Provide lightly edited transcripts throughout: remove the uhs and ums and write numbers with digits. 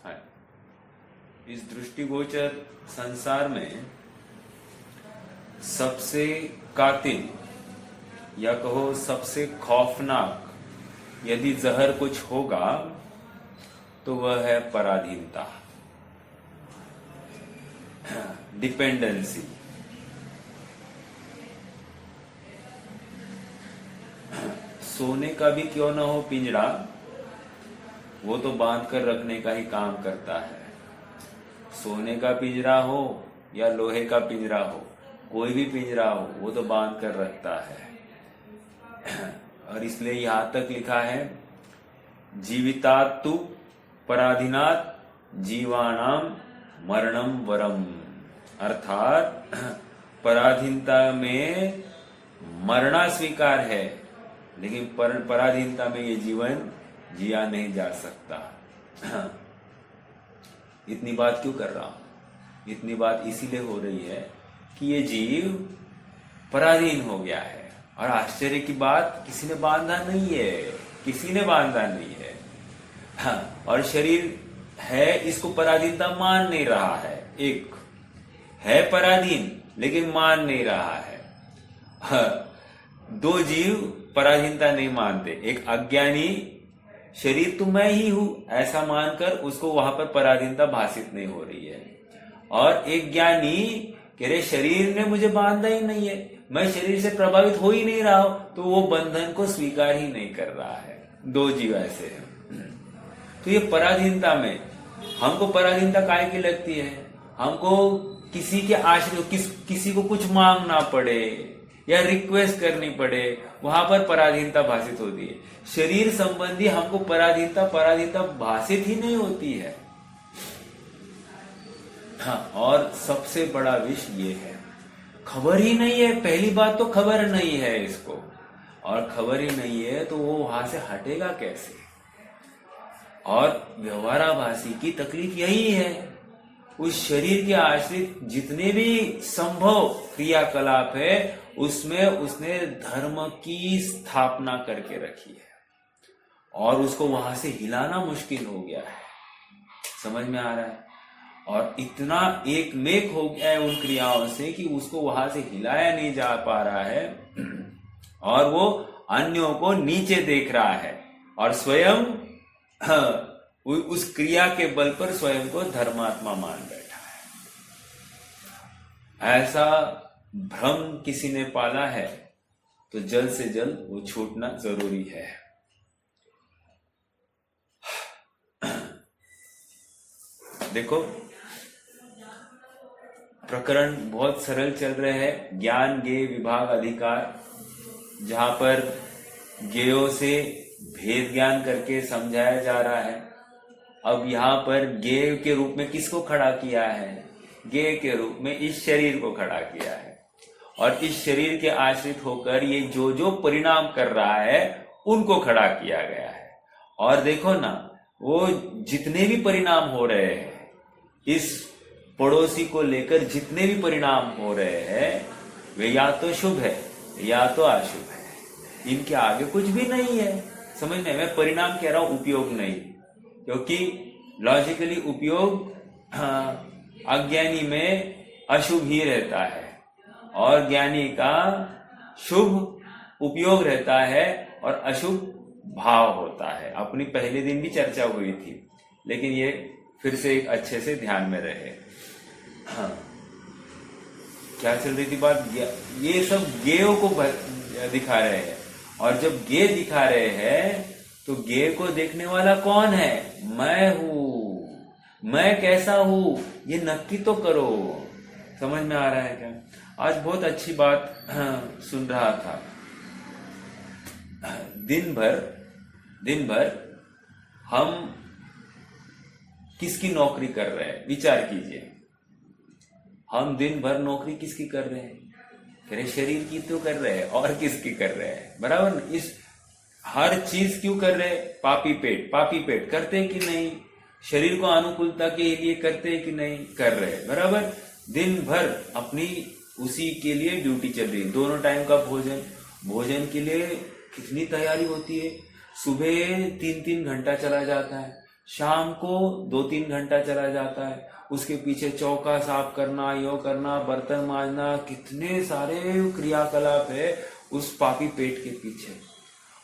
है। इस दृष्टिगोचर संसार में सबसे कातिल या कहो सबसे खौफनाक यदि जहर कुछ होगा तो वह है पराधीनता, डिपेंडेंसी। सोने का भी क्यों ना हो पिंजड़ा, वो तो बांध कर रखने का ही काम करता है। सोने का पिंजरा हो या लोहे का पिंजरा हो, कोई भी पिंजरा हो, वो तो बांध कर रखता है। और इसलिए यहां तक लिखा है, जीवितात्तु पराधीनात् जीवाणाम मरणम वरम, अर्थात पराधीनता में मरना स्वीकार है, लेकिन पराधीनता में ये जीवन जिया नहीं जा सकता। इतनी बात क्यों कर रहा हूं? इतनी बात इसीलिए हो रही है कि ये जीव पराधीन हो गया है। और आश्चर्य की बात, किसी ने बांधा नहीं है, किसी ने बांधा नहीं है। हाँ, और शरीर है, इसको पराधीनता मान नहीं रहा है। एक है पराधीन लेकिन मान नहीं रहा है। हाँ, दो जीव पराधीनता नहीं मानते। एक अज्ञानी शरीर तो मैं ही हूं ऐसा मानकर उसको वहां पर पराधीनता भाषित नहीं हो रही है, और एक ज्ञानी कह रहे शरीर ने मुझे बांधा ही नहीं है, मैं शरीर से प्रभावित हो ही नहीं रहा हूं, तो वो बंधन को स्वीकार ही नहीं कर रहा है। दो जीव ऐसे हैं। तो ये पराधीनता में हमको पराधीनता काहे की लगती है? हमको किसी के आश्रय, किसी को कुछ मांगना पड़े या रिक्वेस्ट करनी पड़े, वहां पर पराधीनता भाषित होती है। शरीर संबंधी हमको पराधीनता भाषित ही नहीं होती है। हाँ, और सबसे बड़ा विष ये है, खबर ही नहीं है। पहली बात तो खबर नहीं है इसको, और खबर ही नहीं है तो वो वहां से हटेगा कैसे? और व्यवहाराभासी की तकलीफ यही है, उस शरीर के आश्रित जितने भी संभव क्रियाकलाप है उसमें उसने धर्म की स्थापना करके रखी है, और उसको वहां से हिलाना मुश्किल हो गया है। समझ में आ रहा है? और इतना एक मेक हो गया है उन क्रियाओं से कि उसको वहां से हिलाया नहीं जा पा रहा है, और वो अन्यों को नीचे देख रहा है, और स्वयं उस क्रिया के बल पर स्वयं को धर्मात्मा मान बैठा है। ऐसा भ्रम किसी ने पाला है तो जल्द से जल्द वो छूटना जरूरी है। देखो, प्रकरण बहुत सरल चल रहे हैं। ज्ञान ज्ञेय विभाग अधिकार, जहां पर ज्ञेयों से भेद ज्ञान करके समझाया जा रहा है। अब यहां पर ज्ञेय के रूप में किसको खड़ा किया है? ज्ञेय के रूप में इस शरीर को खड़ा किया है, और इस शरीर के आश्रित होकर ये जो जो परिणाम कर रहा है उनको खड़ा किया गया है। और देखो ना, वो जितने भी परिणाम हो रहे हैं, इस पड़ोसी को लेकर जितने भी परिणाम हो रहे हैं, वे या तो शुभ है या तो अशुभ है। इनके आगे कुछ भी नहीं है। समझने में, परिणाम कह रहा हूं, उपयोग नहीं, क्योंकि लॉजिकली उपयोग अज्ञानी में अशुभ ही रहता है, और ज्ञानी का शुभ उपयोग रहता है और अशुभ भाव होता है। अपनी पहले दिन भी चर्चा हुई थी, लेकिन ये फिर से एक अच्छे से ध्यान में रहे। हाँ, क्या चल रही थी बात? ये सब गेयों को दिखा रहे हैं, और जब गे दिखा रहे हैं तो गे को देखने वाला कौन है? मैं हूं। मैं कैसा हूं ये नक्की तो करो। समझ में आ रहा है क्या? आज बहुत अच्छी बात सुन रहा था। दिन भर हम किसकी नौकरी कर रहे हैं? विचार कीजिए। हम दिन भर नौकरी किसकी कर रहे हैं? फिर शरीर की तो कर रहे हैं, और किसकी कर रहे हैं? बराबर ना? इस हर चीज क्यों कर रहे हैं? पापी पेट करते हैं कि नहीं? शरीर को अनुकूलता के लिए करते हैं कि नहीं? कर रहे हैं। बराबर? दिन भर अपनी उसी के लिए ड्यूटी चल रही है। दोनों टाइम का भोजन के लिए कितनी तैयारी होती है। सुबह 3-3 घंटा चला जाता है, शाम को 2-3 घंटा चला जाता है, उसके पीछे चौका साफ करना, यो करना, बर्तन मांजना, कितने सारे क्रियाकलाप है उस पापी पेट के पीछे।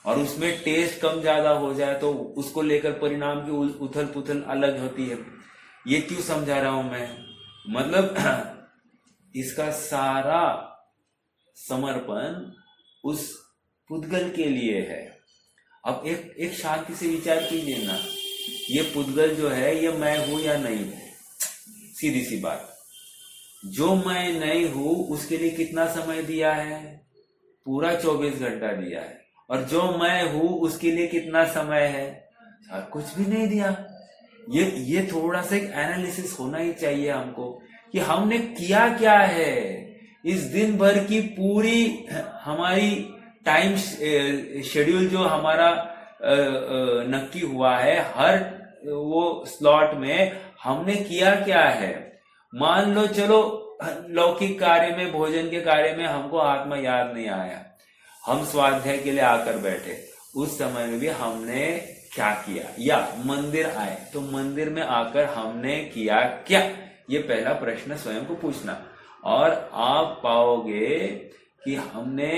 और उसमें टेस्ट कम ज्यादा हो जाए तो उसको लेकर परिणाम की उथल पुथल अलग होती है। ये क्यों समझा रहा हूं मैं? मतलब इसका सारा समर्पण उस पुद्गल के लिए है। अब एक शांति से विचार कीजिए ना, ये पुद्गल जो है ये मैं हूं या नहीं हूं? सीधी सी बात, जो मैं नहीं हूं उसके लिए कितना समय दिया है? पूरा 24 घंटा दिया है। और जो मैं हूं उसके लिए कितना समय है? कुछ भी नहीं दिया। ये थोड़ा सा एक एनालिसिस होना ही चाहिए हमको कि हमने किया क्या है इस दिन भर की पूरी हमारी टाइम शेड्यूल जो हमारा नक्की हुआ है, हर वो स्लॉट में हमने किया क्या है। मान लो चलो लौकिक कार्य में, भोजन के कार्य में हमको आत्मा याद नहीं आया, हम स्वाध्याय के लिए आकर बैठे, उस समय में भी हमने क्या किया? या मंदिर आए तो मंदिर में आकर हमने किया क्या? ये पहला प्रश्न स्वयं को पूछना। और आप पाओगे कि हमने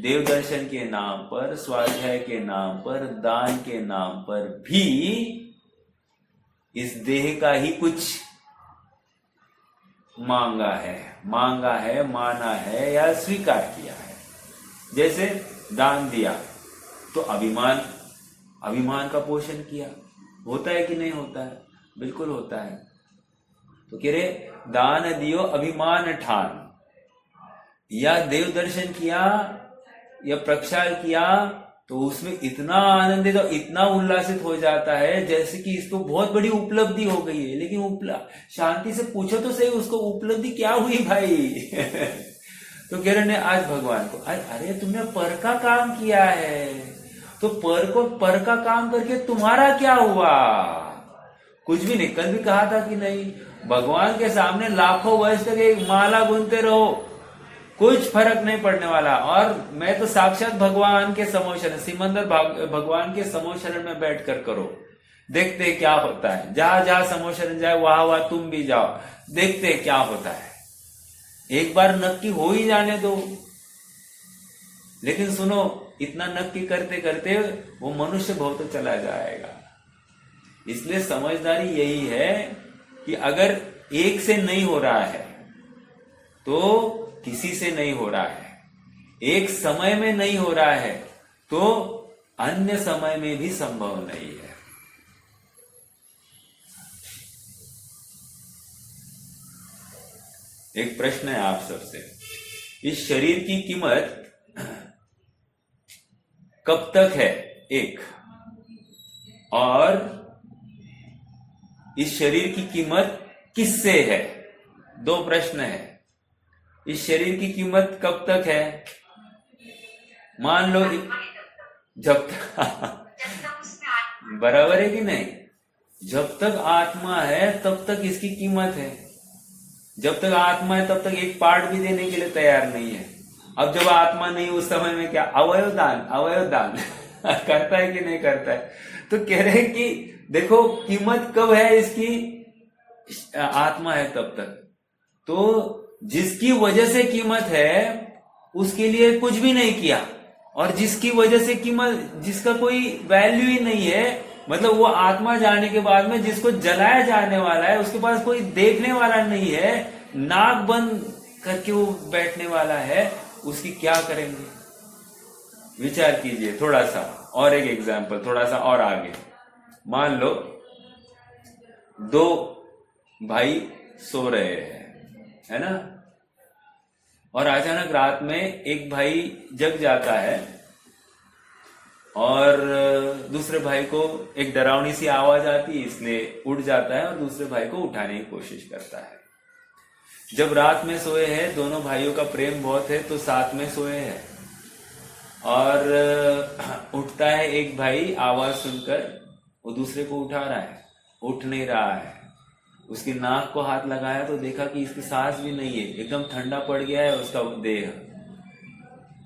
देव दर्शन के नाम पर, स्वाध्याय के नाम पर, दान के नाम पर भी इस देह का ही कुछ मांगा है, माना है या स्वीकार किया है। जैसे दान दिया तो अभिमान का पोषण किया। होता है कि नहीं होता है? बिल्कुल होता है। तो कह रहे दान दियो अभिमान ठान। या देव दर्शन किया या प्रक्षाल किया तो उसमें इतना आनंदित और इतना उल्लासित हो जाता है जैसे कि इसको बहुत बड़ी उपलब्धि हो गई है। लेकिन शांति से पूछो तो सही, उसको उपलब्धि क्या हुई भाई? तो कह रहे ने आज भगवान को, अरे तुमने पर का काम किया है, तो पर का काम करके तुम्हारा क्या हुआ? कुछ भी नहीं। कल भी कहा था कि नहीं, भगवान के सामने लाखों वर्ष तक एक माला गुनते रहो, कुछ फर्क नहीं पड़ने वाला। और मैं तो साक्षात भगवान के समोशरण, सिमंदर भगवान के समोशरण में बैठकर करो, देखते क्या होता है। जहां जहां समोशरण जाए वहां तुम भी जाओ, देखते क्या होता है। एक बार नक्की हो ही जाने दो। लेकिन सुनो, इतना नक्की करते करते वो मनुष्य भाव तो चला जाएगा। इसलिए समझदारी यही है कि अगर एक से नहीं हो रहा है तो किसी से नहीं हो रहा है, एक समय में नहीं हो रहा है तो अन्य समय में भी संभव नहीं है। एक प्रश्न है आप सबसे, इस शरीर की कीमत कब तक है? एक, और इस शरीर की कीमत किससे है? दो प्रश्न है। इस शरीर की कीमत कब तक है? मान लो जब तक बराबर है कि नहीं? जब तक आत्मा है तब तक इसकी कीमत है। जब तक आत्मा है तब तक एक पार्ट भी देने के लिए तैयार नहीं है। अब जब आत्मा नहीं, उस समय में क्या? अवयवदान करता है कि नहीं करता है? तो कह रहे हैं कि देखो कीमत कब है इसकी? आत्मा है तब तक। तो जिसकी वजह से कीमत है उसके लिए कुछ भी नहीं किया, और जिसकी वजह से कीमत, जिसका कोई वैल्यू ही नहीं है, मतलब वो आत्मा जाने के बाद में जिसको जलाया जाने वाला है उसके पास कोई देखने वाला नहीं है, नाक बंद करके वो बैठने वाला है, उसकी क्या करेंगे? विचार कीजिए थोड़ा सा। और एक एग्जाम्पल, थोड़ा सा और आगे। मान लो दो भाई सो रहे हैं, है ना, और अचानक रात में एक भाई जग जाता है और दूसरे भाई को एक डरावनी सी आवाज आती है, इसलिए उठ जाता है और दूसरे भाई को उठाने की कोशिश करता है। जब रात में सोए हैं, दोनों भाइयों का प्रेम बहुत है तो साथ में सोए हैं, और उठता है एक भाई, आवाज सुनकर वो दूसरे को उठा रहा है, उठ नहीं रहा है। उसकी नाक को हाथ लगाया तो देखा कि इसकी सांस भी नहीं है, एकदम ठंडा पड़ गया है उसका देह।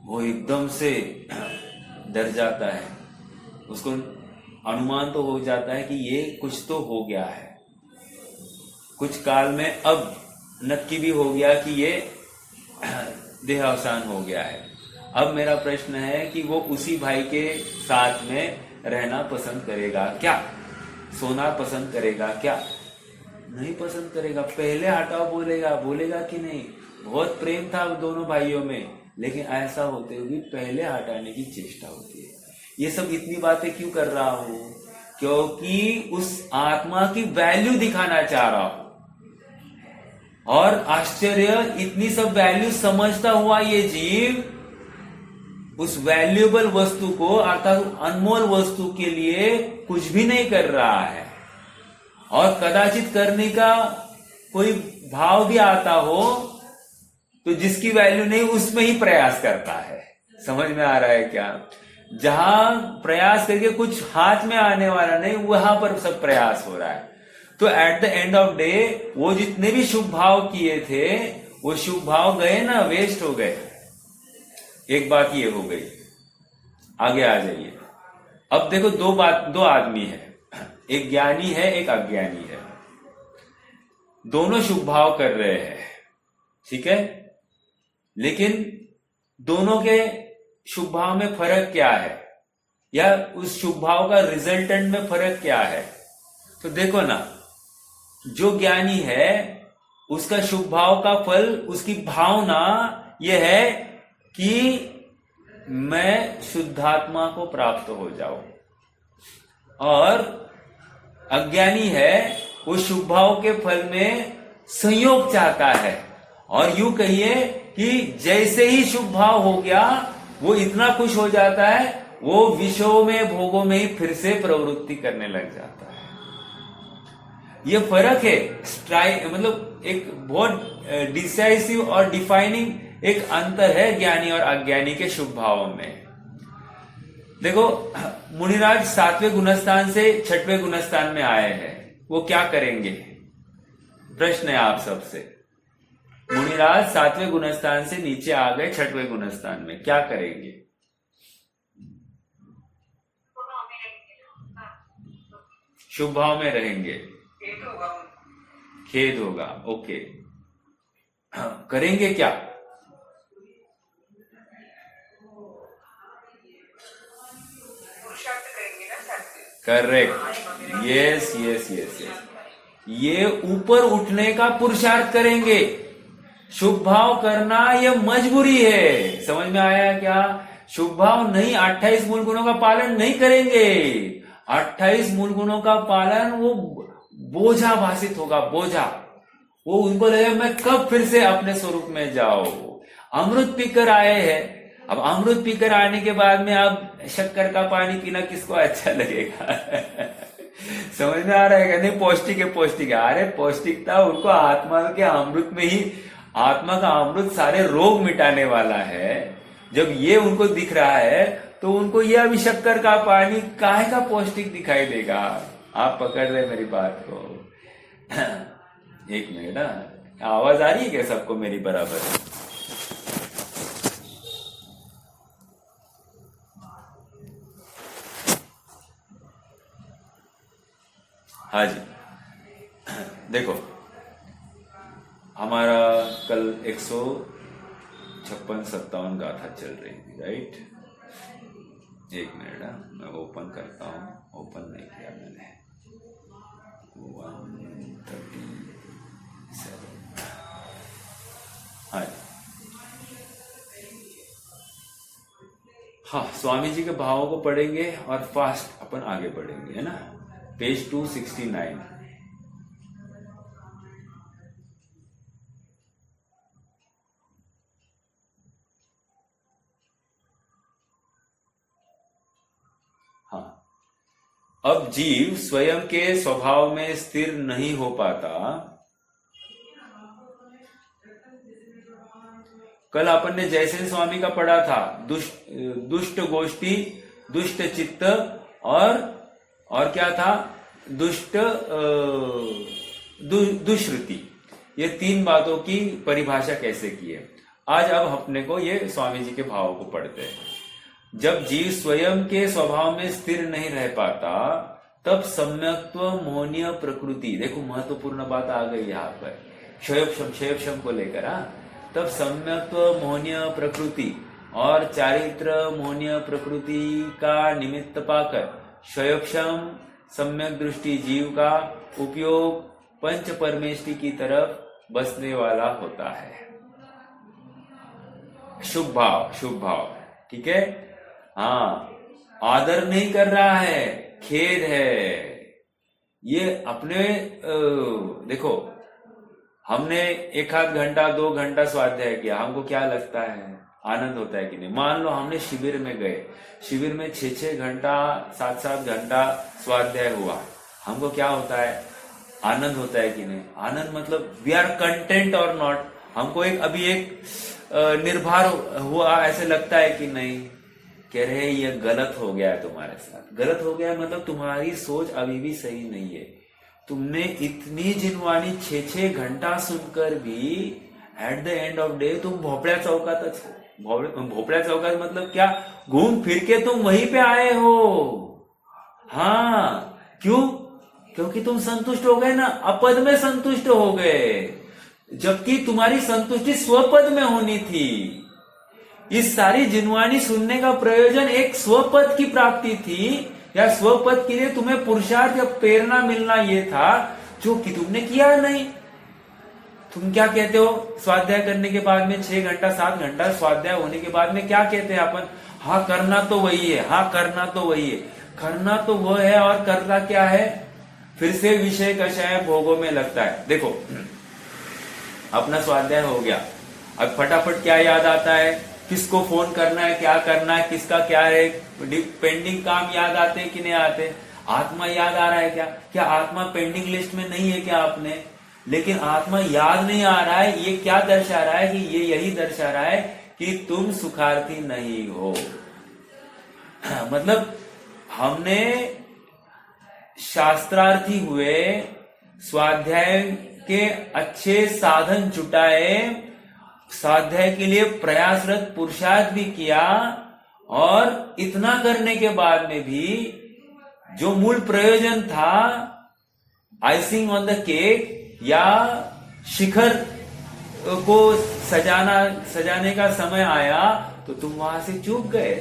वो एकदम से डर जाता है, उसको अनुमान तो हो जाता है कि ये कुछ तो हो गया है, कुछ काल में अब नक्की भी हो गया कि ये देहावसान हो गया है। अब मेरा प्रश्न है कि वो उसी भाई के साथ में रहना पसंद करेगा क्या, सोना पसंद करेगा क्या? नहीं पसंद करेगा। पहले हटाओ बोलेगा कि नहीं? बहुत प्रेम था दोनों भाइयों में, लेकिन ऐसा होते हुए पहले हटाने की चेष्टा होती है। ये सब इतनी बातें क्यों कर रहा हूं? क्योंकि उस आत्मा की वैल्यू दिखाना चाह रहा हूं। और आश्चर्य, इतनी सब वैल्यू समझता हुआ ये जीव उस वैल्यूएबल वस्तु को, अर्थात अनमोल वस्तु के लिए कुछ भी नहीं कर रहा है। और कदाचित करने का कोई भाव भी आता हो तो जिसकी वैल्यू नहीं उसमें ही प्रयास करता है। समझ में आ रहा है क्या? जहां प्रयास करके कुछ हाथ में आने वाला नहीं, वहां पर सब प्रयास हो रहा है। तो at the end of day वो जितने भी शुभ भाव किए थे वो शुभ भाव गए ना, वेस्ट हो गए। एक बात ये हो गई। आगे आ जाइए। अब देखो दो आदमी है, एक ज्ञानी है एक अज्ञानी है। दोनों शुभ भाव कर रहे हैं, ठीक है? लेकिन दोनों के शुभ भाव में फर्क क्या है, या उस शुभ भाव का रिजल्टेंट में फर्क क्या है? तो देखो ना, जो ज्ञानी है उसका शुभ भाव का फल, उसकी भावना यह है कि मैं शुद्धात्मा को प्राप्त हो जाऊं। और अज्ञानी है वो शुभ भाव के फल में संयोग चाहता है। और यूं कहिए कि जैसे ही शुभ भाव हो गया वो इतना खुश हो जाता है, वो विषयों में भोगों में ही फिर से प्रवृत्ति करने लग जाता है। ये फर्क है, मतलब एक बहुत डिसाइसिव और डिफाइनिंग एक अंतर है ज्ञानी और अज्ञानी के शुभ भावों में। देखो, मुनिराज 7वें गुणस्थान से 6वें गुणस्थान में आए हैं, वो क्या करेंगे? प्रश्न है आप सबसे। मुनिराज 7वें गुणस्थान से नीचे आ गए 6वें गुणस्थान में, क्या करेंगे? शुभ भाव में रहेंगे, खेद होगा। ओके, करेंगे क्या? Correct, yes yes yes yes, ये ऊपर उठने का पुरुषार्थ करेंगे। शुभ भाव करना ये मजबूरी है। समझ में आया क्या? शुभ भाव नहीं, 28 मूल गुणों का पालन नहीं करेंगे। 28 मूल गुणों का पालन वो बोझा भाषित होगा, बोझा। वो उनको लगेगा मैं कब फिर से अपने स्वरूप में जाओ। अमृत पीकर आए हैं, अब अमृत पीकर आने के बाद में अब शक्कर का पानी पीना किसको अच्छा लगेगा? समझ में आ रहा है क्या? नहीं, पौष्टिक है, पौष्टिक है। अरे पौष्टिकता उनको आत्मा के अमृत में ही, आत्मा का अमृत सारे रोग मिटाने वाला है। जब ये उनको दिख रहा है तो उनको ये अभी शक्कर का पानी काहे का पौष्टिक दिखाई देगा? आप पकड़ रहे मेरी बात को? एक मिनट, आवाज आ रही है क्या सबको मेरी बराबर? हाँ जी। देखो, हमारा कल 156-57 गाथा चल रही थी, राइट? एक मिनट, मैं ओपन करता हूं। ओपन नहीं किया मैंने। 137। हाँ, हाँ, स्वामी जी के भावों को पढ़ेंगे और फास्ट अपन आगे बढ़ेंगे, है ना? पेज 269। हाँ, अब जीव स्वयं के स्वभाव में स्थिर नहीं हो पाता। कल अपन ने जयसेन स्वामी का पढ़ा था, दुष्ट गोष्ठी, दुष्ट चित्त और क्या था? दुष्श्रुति। ये 3 बातों की परिभाषा कैसे की है। आज अब अपने को ये स्वामी जी के भावों को पढ़ते हैं। जब जीव स्वयं के स्वभाव में स्थिर नहीं रह पाता तब सम्यक्त्व मोहनीय प्रकृति, देखो महत्वपूर्ण बात आ गई यहाँ पर क्षयोक्षम को लेकर, तब सम्यक्त्व मोहनीय प्रकृति और चारित्र मोहनीय प्रकृति का निमित्त पाकर क्षयोक्षम सम्यक दृष्टि जीव का उपयोग पंच परमेष्टि की तरफ बसने वाला होता है। शुभ भाव, ठीक है। हाँ, आदर नहीं कर रहा है, खेद है। ये अपने देखो, हमने 1-8 घंटा 2 घंटा स्वाध्याय किया, हमको क्या लगता है, आनंद होता है कि नहीं। मान लो हमने शिविर में गए, शिविर में 6-6 घंटा 7-7 घंटा स्वाध्याय हुआ, हमको क्या होता है, आनंद होता है कि नहीं। आनंद मतलब वी आर कंटेंट और नॉट, हमको अभी एक निर्भर हुआ ऐसे लगता है कि नहीं, कह रहे ये गलत हो गया है तुम्हारे साथ। गलत हो गया है मतलब तुम्हारी सोच अभी भी सही नहीं है। तुमने इतनी जिनवानी 6-6 घंटा सुनकर भी at the end of day तुम भोपड़ा चौकात हो। भोपड़ा चौकात मतलब क्या, घूम फिर के तुम वहीं पे आए हो। हाँ, क्यों? क्योंकि तुम संतुष्ट हो गए ना, अपद में संतुष्ट हो गए, जबकि तुम्हारी संतुष्टि स्वपद में होनी थी। इस सारी जिनवानी सुनने का प्रयोजन एक स्वपद की प्राप्ति थी, या स्वपद के लिए तुम्हें पुरुषार्थ या प्रेरणा मिलना ये था, जो कि तुमने किया नहीं। तुम क्या कहते हो स्वाध्याय करने के बाद में, 6 घंटा 7 घंटा स्वाध्याय होने के बाद में क्या कहते हैं अपन, हाँ करना तो वही है, हाँ करना तो वही है। करना तो वो है और करना क्या है, फिर से विषय कषाय भोगों में लगता है। देखो अपना स्वाध्याय हो गया, अब फटाफट क्या याद आता है, किसको फोन करना है, क्या करना है, किसका क्या है, पेंडिंग काम याद आते हैं कि नहीं आते। आत्मा याद आ रहा है क्या? क्या आत्मा पेंडिंग लिस्ट में नहीं है क्या आपने? लेकिन आत्मा याद नहीं आ रहा है, ये क्या दर्शा रहा है कि ये यही दर्शा रहा है कि तुम सुखार्थी नहीं हो। मतलब हमने शास्त्रार्थी हुए, स्वाध्याय के अच्छे साधन जुटाए, स्वाध्याय के लिए प्रयासरत पुरुषार्थ भी किया, और इतना करने के बाद में भी जो मूल प्रयोजन था, आइसिंग ऑन द केक या शिखर को सजाने का समय आया तो तुम वहां से चूक गए,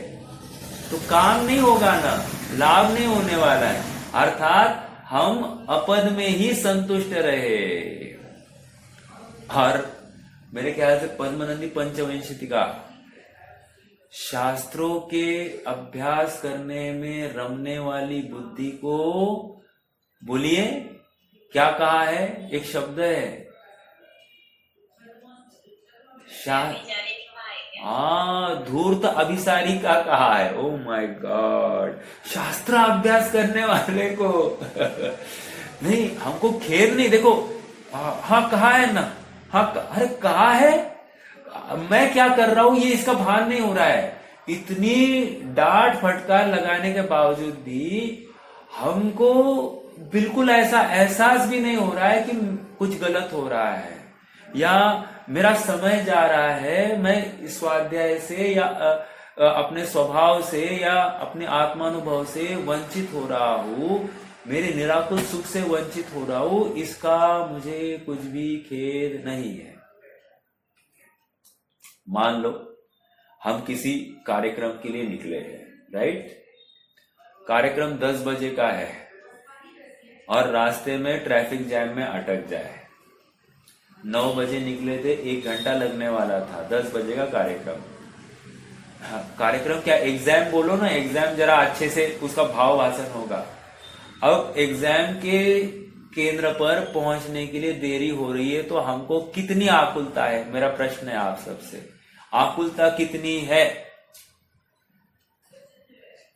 तो काम नहीं होगा ना, लाभ नहीं होने वाला है। अर्थात हम अपद में ही संतुष्ट रहे। और मेरे ख्याल से पद्मनंदी पंचविंशति का शास्त्रों के अभ्यास करने में रमने वाली बुद्धि को, बोलिए क्या कहा है, एक शब्द है धूर्त अभिसारी का कहा है। ओ माय गॉड, शास्त्र अभ्यास करने वाले को नहीं, हमको खेद नहीं। देखो हाँ कहा है ना, हाँ अरे कहा है, मैं क्या कर रहा हूं ये इसका भान नहीं हो रहा है। इतनी डांट फटकार लगाने के बावजूद भी हमको बिल्कुल ऐसा एहसास भी नहीं हो रहा है कि कुछ गलत हो रहा है, या मेरा समय जा रहा है, मैं स्वाध्याय से या अपने स्वभाव से या अपने आत्मानुभव से वंचित हो रहा हूं, मेरे निराकुल सुख से वंचित हो रहा हूं, इसका मुझे कुछ भी खेद नहीं है। मान लो हम किसी कार्यक्रम के लिए निकले हैं, राइट, कार्यक्रम 10 बजे का है और रास्ते में ट्रैफिक जैम में अटक जाए। 9 बजे निकले थे, 1 घंटा लगने वाला था, 10 बजे का कार्यक्रम। कार्यक्रम क्या, एग्जाम बोलो ना, एग्जाम जरा अच्छे से उसका भाव भाषण होगा। अब एग्जाम के केंद्र पर पहुंचने के लिए देरी हो रही है तो हमको कितनी आकुलता है, मेरा प्रश्न है आप सबसे, आकुलता कितनी है?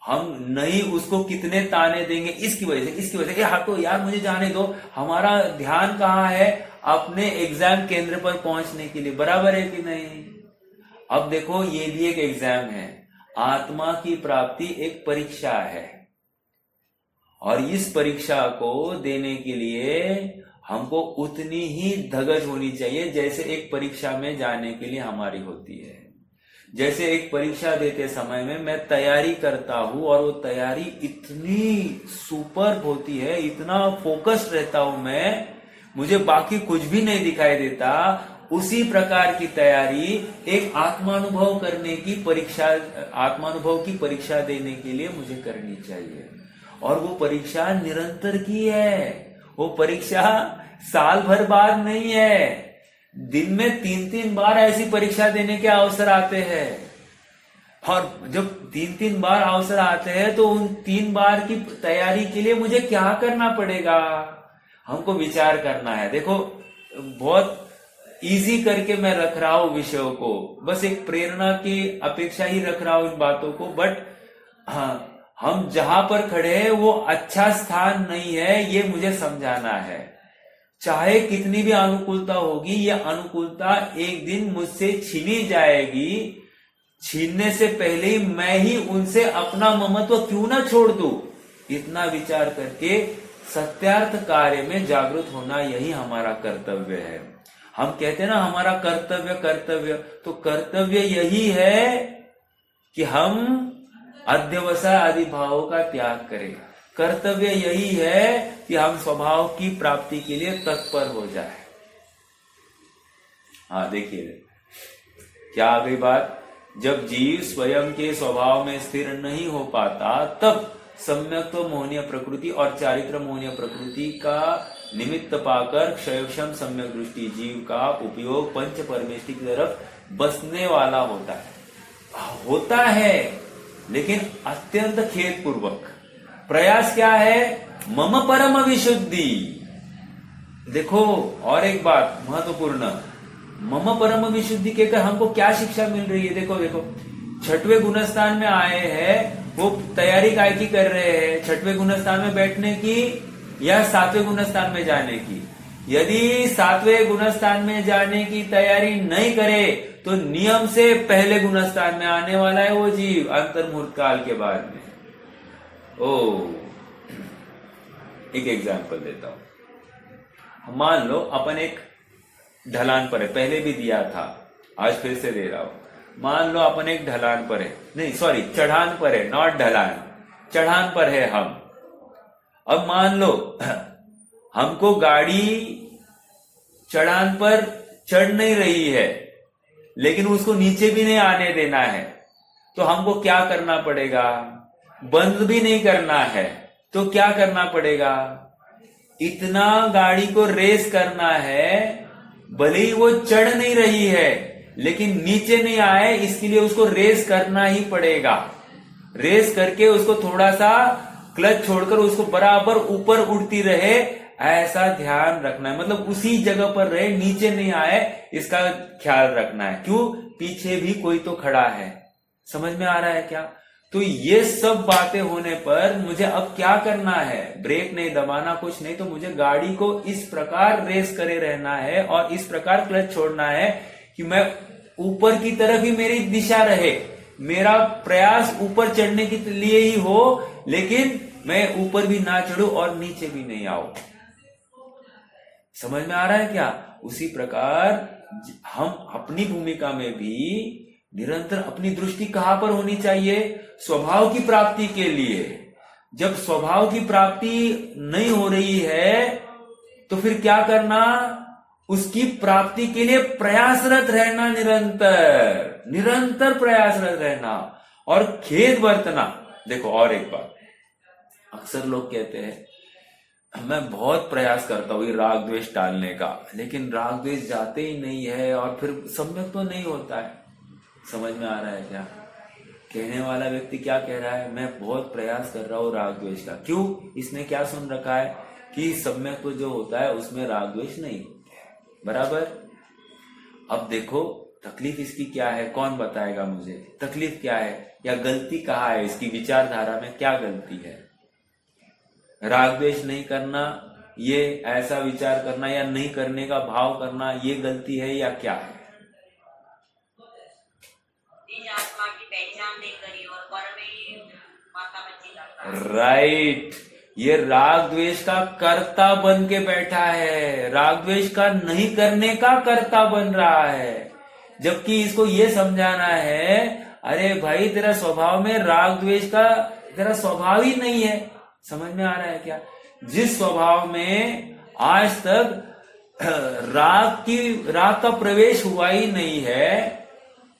हम नहीं उसको कितने ताने देंगे इसकी वजह से हटो यार मुझे जाने दो। हमारा ध्यान कहाँ है? अपने एग्जाम केंद्र पर पहुंचने के लिए, बराबर है कि नहीं? अब देखो ये भी एक एग्जाम है, आत्मा की प्राप्ति एक परीक्षा है, और इस परीक्षा को देने के लिए हमको उतनी ही धगज होनी चाहिए जैसे एक परीक्षा में जाने के लिए हमारी होती है। जैसे एक परीक्षा देते समय में मैं तैयारी करता हूं और वो तैयारी इतनी सुपर होती है, इतना फोकस्ड रहता हूं मैं, मुझे बाकी कुछ भी नहीं दिखाई देता। उसी प्रकार की तैयारी एक आत्मानुभव करने की परीक्षा, आत्मानुभव की परीक्षा देने के लिए मुझे करनी चाहिए। और वो परीक्षा निरंतर की है, वो परीक्षा साल भर बाद नहीं है। दिन में 3-3 बार ऐसी परीक्षा देने के अवसर आते हैं। और जब 3-3 बार अवसर आते हैं तो उन 3 बार की तैयारी के लिए मुझे क्या करना पड़ेगा, हमको विचार करना है। देखो बहुत इजी करके मैं रख रहा हूं विषयों को, बस एक प्रेरणा की अपेक्षा ही रख रहा हूं इन बातों को। बट हाँ, हम जहां पर खड़े हैं वो अच्छा स्थान नहीं है, ये मुझे समझाना है। चाहे कितनी भी अनुकूलता होगी, ये अनुकूलता एक दिन मुझसे छीनी जाएगी। छीनने से पहले ही मैं ही उनसे अपना ममत्व क्यों ना छोड़ दूं, इतना विचार करके सत्यार्थ कार्य में जागृत होना, यही हमारा कर्तव्य है। हम कहते हैं ना हमारा कर्तव्य कर्तव्य, तो कर्तव्य यही है कि हम अध्यवसाय आदि भावों का त्याग करें। कर्तव्य यही है कि हम स्वभाव की प्राप्ति के लिए तत्पर हो जाए। हाँ देखिए क्या आ गई बात, जब जीव स्वयं के स्वभाव में स्थिर नहीं हो पाता तब सम्यक्त्व मोहनीय प्रकृति और चारित्र मोहनीय प्रकृति का निमित्त पाकर क्षयक्षम सम्यक दृष्टि जीव का उपयोग पंच परमेष्टि की तरफ बसने वाला होता है, लेकिन अत्यंत खेद पूर्वक। प्रयास क्या है, मम परम विशुद्धि। देखो और एक बात महत्वपूर्ण, मम परम विशुद्धि के कर हमको क्या शिक्षा मिल रही है। देखो देखो 6वें गुणस्थान में आए हैं, वो तैयारी काय की कर रहे हैं, 6वें गुणस्थान में बैठने की या 7वें गुणस्थान में जाने की। यदि 7वें गुणस्थान में जाने की तैयारी नहीं करे तो नियम से पहले गुणस्थान में आने वाला है वो जीव अंतर्मुहूर्त काल के बाद में। एक एग्जांपल देता हूं। मान लो अपन एक ढलान पर है, पहले भी दिया था आज फिर से दे रहा हूं। मान लो अपन एक ढलान पर है, नहीं सॉरी चढ़ान पर है, नॉट ढलान, चढ़ान पर है हम। अब मान लो हमको गाड़ी चढ़ान पर चढ़ नहीं रही है, लेकिन उसको नीचे भी नहीं आने देना है, तो हमको क्या करना पड़ेगा, बंद भी नहीं करना है, तो क्या करना पड़ेगा, इतना गाड़ी को रेस करना है, भले ही वो चढ़ नहीं रही है लेकिन नीचे नहीं आए, इसके लिए उसको रेस करना ही पड़ेगा। रेस करके उसको थोड़ा सा क्लच छोड़कर उसको बराबर ऊपर उड़ती रहे, ऐसा ध्यान रखना है। मतलब उसी जगह पर रहे, नीचे नहीं आए, इसका ख्याल रखना है। क्यों, पीछे भी कोई तो खड़ा है। समझ में आ रहा है क्या? तो ये सब बातें होने पर मुझे अब क्या करना है, ब्रेक नहीं दबाना, कुछ नहीं, तो मुझे गाड़ी को इस प्रकार रेस करे रहना है और इस प्रकार क्लच छोड़ना है कि मैं ऊपर की तरफ ही मेरी दिशा रहे, मेरा प्रयास ऊपर चढ़ने के लिए ही हो, लेकिन मैं ऊपर भी ना चढ़ूं और नीचे भी नहीं आऊं। समझ में आ रहा है क्या? उसी प्रकार हम अपनी भूमिका में भी निरंतर अपनी दृष्टि कहां पर होनी चाहिए, स्वभाव की प्राप्ति के लिए। जब स्वभाव की प्राप्ति नहीं हो रही है तो फिर क्या करना, उसकी प्राप्ति के लिए प्रयासरत रहना, निरंतर निरंतर प्रयासरत रहना और खेद बरतना। देखो और एक बात, अक्सर लोग कहते हैं मैं बहुत प्रयास करता हूं राग द्वेष टालने का, लेकिन राग द्वेष जाते ही नहीं है और फिर सम्यक तो नहीं होता है। समझ में आ रहा है क्या? कहने वाला व्यक्ति क्या कह रहा है, मैं बहुत प्रयास कर रहा हूं राग द्वेष का। क्यों? इसने क्या सुन रखा है कि सम्यक तो जो होता है उसमें राग द्वेष नहीं होते हैं, बराबर। अब देखो तकलीफ इसकी क्या है, कौन बताएगा मुझे? तकलीफ क्या है या गलती कहाँ है इसकी, विचारधारा में क्या गलती है? राग द्वेष नहीं करना, ये ऐसा विचार करना या नहीं करने का भाव करना, ये गलती है या क्या है? आत्मा की पहचान नहीं करी और पर में माता बच्ची करता। राइट, ये राग द्वेष का कर्ता बन के बैठा है, राग द्वेष का नहीं करने का कर्ता बन रहा है। जबकि इसको ये समझाना है, अरे भाई तेरा स्वभाव में राग द्वेष का तेरा स्वभाव ही नहीं है। समझ में आ रहा है क्या? जिस स्वभाव में आज तक राग का प्रवेश हुआ ही नहीं है,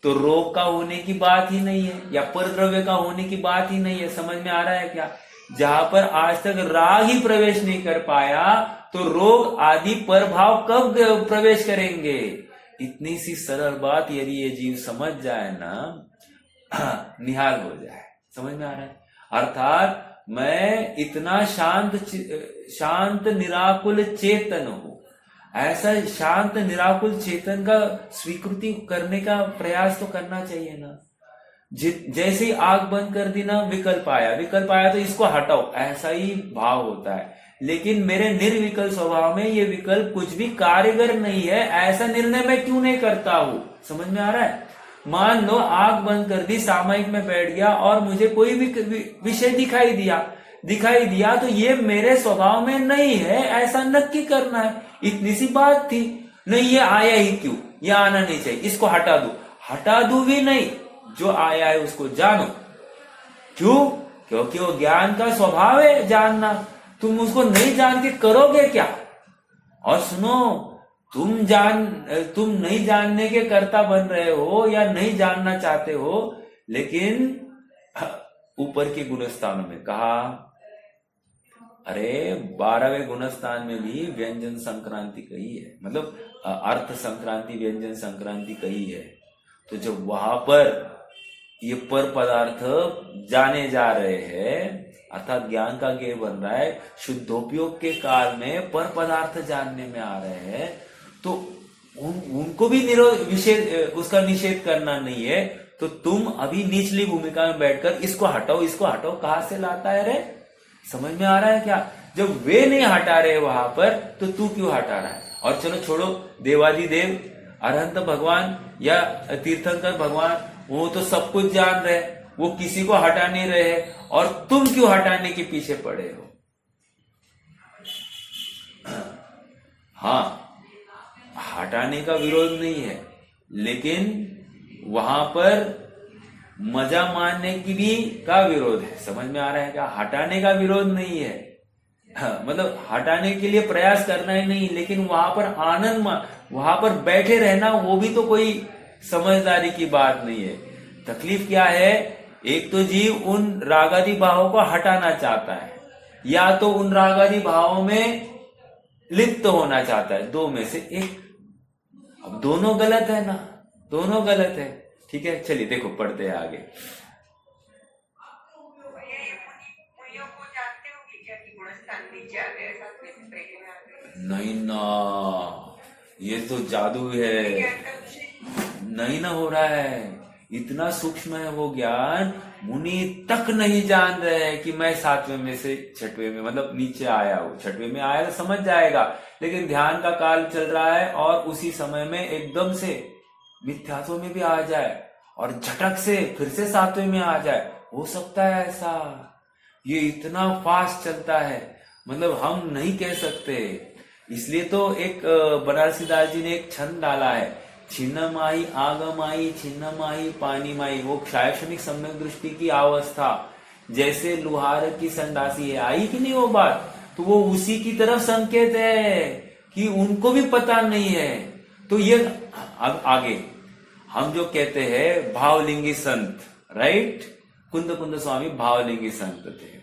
तो रोग का होने की बात ही नहीं है, या परद्रव्य का होने की बात ही नहीं है। समझ में आ रहा है क्या? जहां पर आज तक राग ही प्रवेश नहीं कर पाया, तो रोग आदि प्रभाव कब प्रवेश करेंगे? इतनी सी सरल बात यदि ये जीव समझ जाए ना, निहाल हो जाए। समझ में आ रहा है? अर्थात मैं इतना शांत निराकुल चेतन हूं, ऐसा शांत निराकुल चेतन का स्वीकृति करने का प्रयास तो करना चाहिए ना। जैसे ही आंख बंद कर दी ना, विकल्प आया तो इसको हटाओ, ऐसा ही भाव होता है। लेकिन मेरे निर्विकल्प स्वभाव में ये विकल्प कुछ भी कारीगर नहीं है, ऐसा निर्णय मैं क्यों नहीं करता हूं? समझ में आ रहा है? मान लो आंख बंद कर दी, सामायिक में बैठ गया और मुझे कोई भी विषय दिखाई दिया तो ये मेरे स्वभाव में नहीं है, ऐसा नक्की करना है। इतनी सी बात थी। नहीं, ये आया ही क्यों? ये आना नहीं चाहिए, इसको हटा दू भी नहीं, जो आया है उसको जानो। क्यों? क्योंकि वो ज्ञान का स्वभाव है जानना। तुम उसको नहीं जान के करोगे क्या? और सुनो, तुम नहीं जानने के कर्ता बन रहे हो या नहीं जानना चाहते हो, लेकिन ऊपर के गुणस्थानों में कहा, अरे 12वें गुणस्थान में भी व्यंजन संक्रांति कही है, मतलब अर्थ संक्रांति व्यंजन संक्रांति कही है। तो जब वहां पर ये पर पदार्थ जाने जा रहे हैं, अर्थात ज्ञान का ज्ञेय बन रहा है, शुद्धोपयोग के काल में पर पदार्थ जानने में आ रहे हैं, तो उनको भी उसका निषेध करना नहीं है। तो तुम अभी निचली भूमिका में बैठकर इसको हटाओ कहां से लाता है रे? समझ में आ रहा है क्या? जब वे नहीं हटा रहे वहां पर, तो तू क्यों हटा रहा है? और चलो छोड़ो, देवादिदेव अरहंत भगवान या तीर्थंकर भगवान, वो तो सब कुछ जान रहे, वो किसी को हटा नहीं रहे, और तुम क्यों हटाने के पीछे पड़े हो? हाँ, हटाने का विरोध नहीं है, लेकिन वहां पर मजा मानने की भी का विरोध है। समझ में आ रहा है क्या? हटाने का विरोध नहीं है, मतलब हटाने के लिए प्रयास करना ही नहीं, लेकिन वहां पर वहां पर बैठे रहना, वो भी तो कोई समझदारी की बात नहीं है। तकलीफ क्या है? एक तो जीव उन रागादि भावों को हटाना चाहता है, या तो उन रागादि भावों में लिप्त होना चाहता है, दो में से एक। अब दोनों गलत है ना, दोनों गलत है। ठीक है, चलिए देखो पढ़ते हैं आगे। नहीं ना, ये तो जादू है, नहीं ना हो रहा है। इतना सूक्ष्म है वो ज्ञान, मुनि तक नहीं जान रहे हैं कि मैं 7वें में से 6वें में, मतलब नीचे आया हूं। 6वें में आया तो समझ जाएगा, लेकिन ध्यान का काल चल रहा है और उसी समय में एकदम से मिथ्यात्व में भी आ जाए और झटक से फिर से 7वें में आ जाए। हो सकता है ऐसा? ये इतना फास्ट चलता है, मतलब हम नहीं कह सकते। इसलिए तो एक बनारसी दास जी ने एक छंद डाला है, छिन्न माही आगमाई छिन्न माही पानी माही। वो क्षायक्षणिक सम्यक दृष्टि की अवस्था, जैसे लुहार की संडासी है, आई कि नहीं वो बात? तो वो उसी की तरफ संकेत है कि उनको भी पता नहीं है। तो ये अब आगे हम जो कहते हैं भावलिंगी संत, राइट? कुंद स्वामी भावलिंगी संत थे।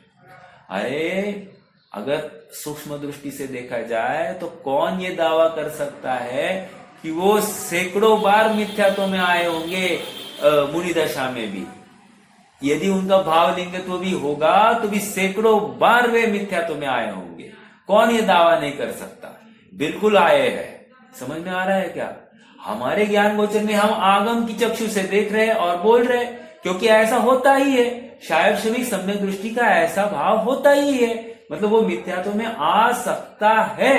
अरे अगर सूक्ष्म दृष्टि से देखा जाए तो कौन ये दावा कर सकता है कि वो सैकड़ों बार मिथ्यात्व में आए होंगे मुनि दशा में भी? यदि उनका भावलिंगत्व भी होगा तो भी सैकड़ों बार वे मिथ्यात्व में आए होंगे। कौन ये दावा नहीं कर सकता? बिल्कुल आए हैं। समझ में आ रहा है क्या? हमारे ज्ञान गोचर में हम आगम की चक्षु से देख रहे हैं और बोल रहे हैं, क्योंकि ऐसा होता ही है। शायद क्षणिक सम्यक दृष्टि का ऐसा भाव होता ही है, मतलब वो मिथ्यात्व में आ सकता है,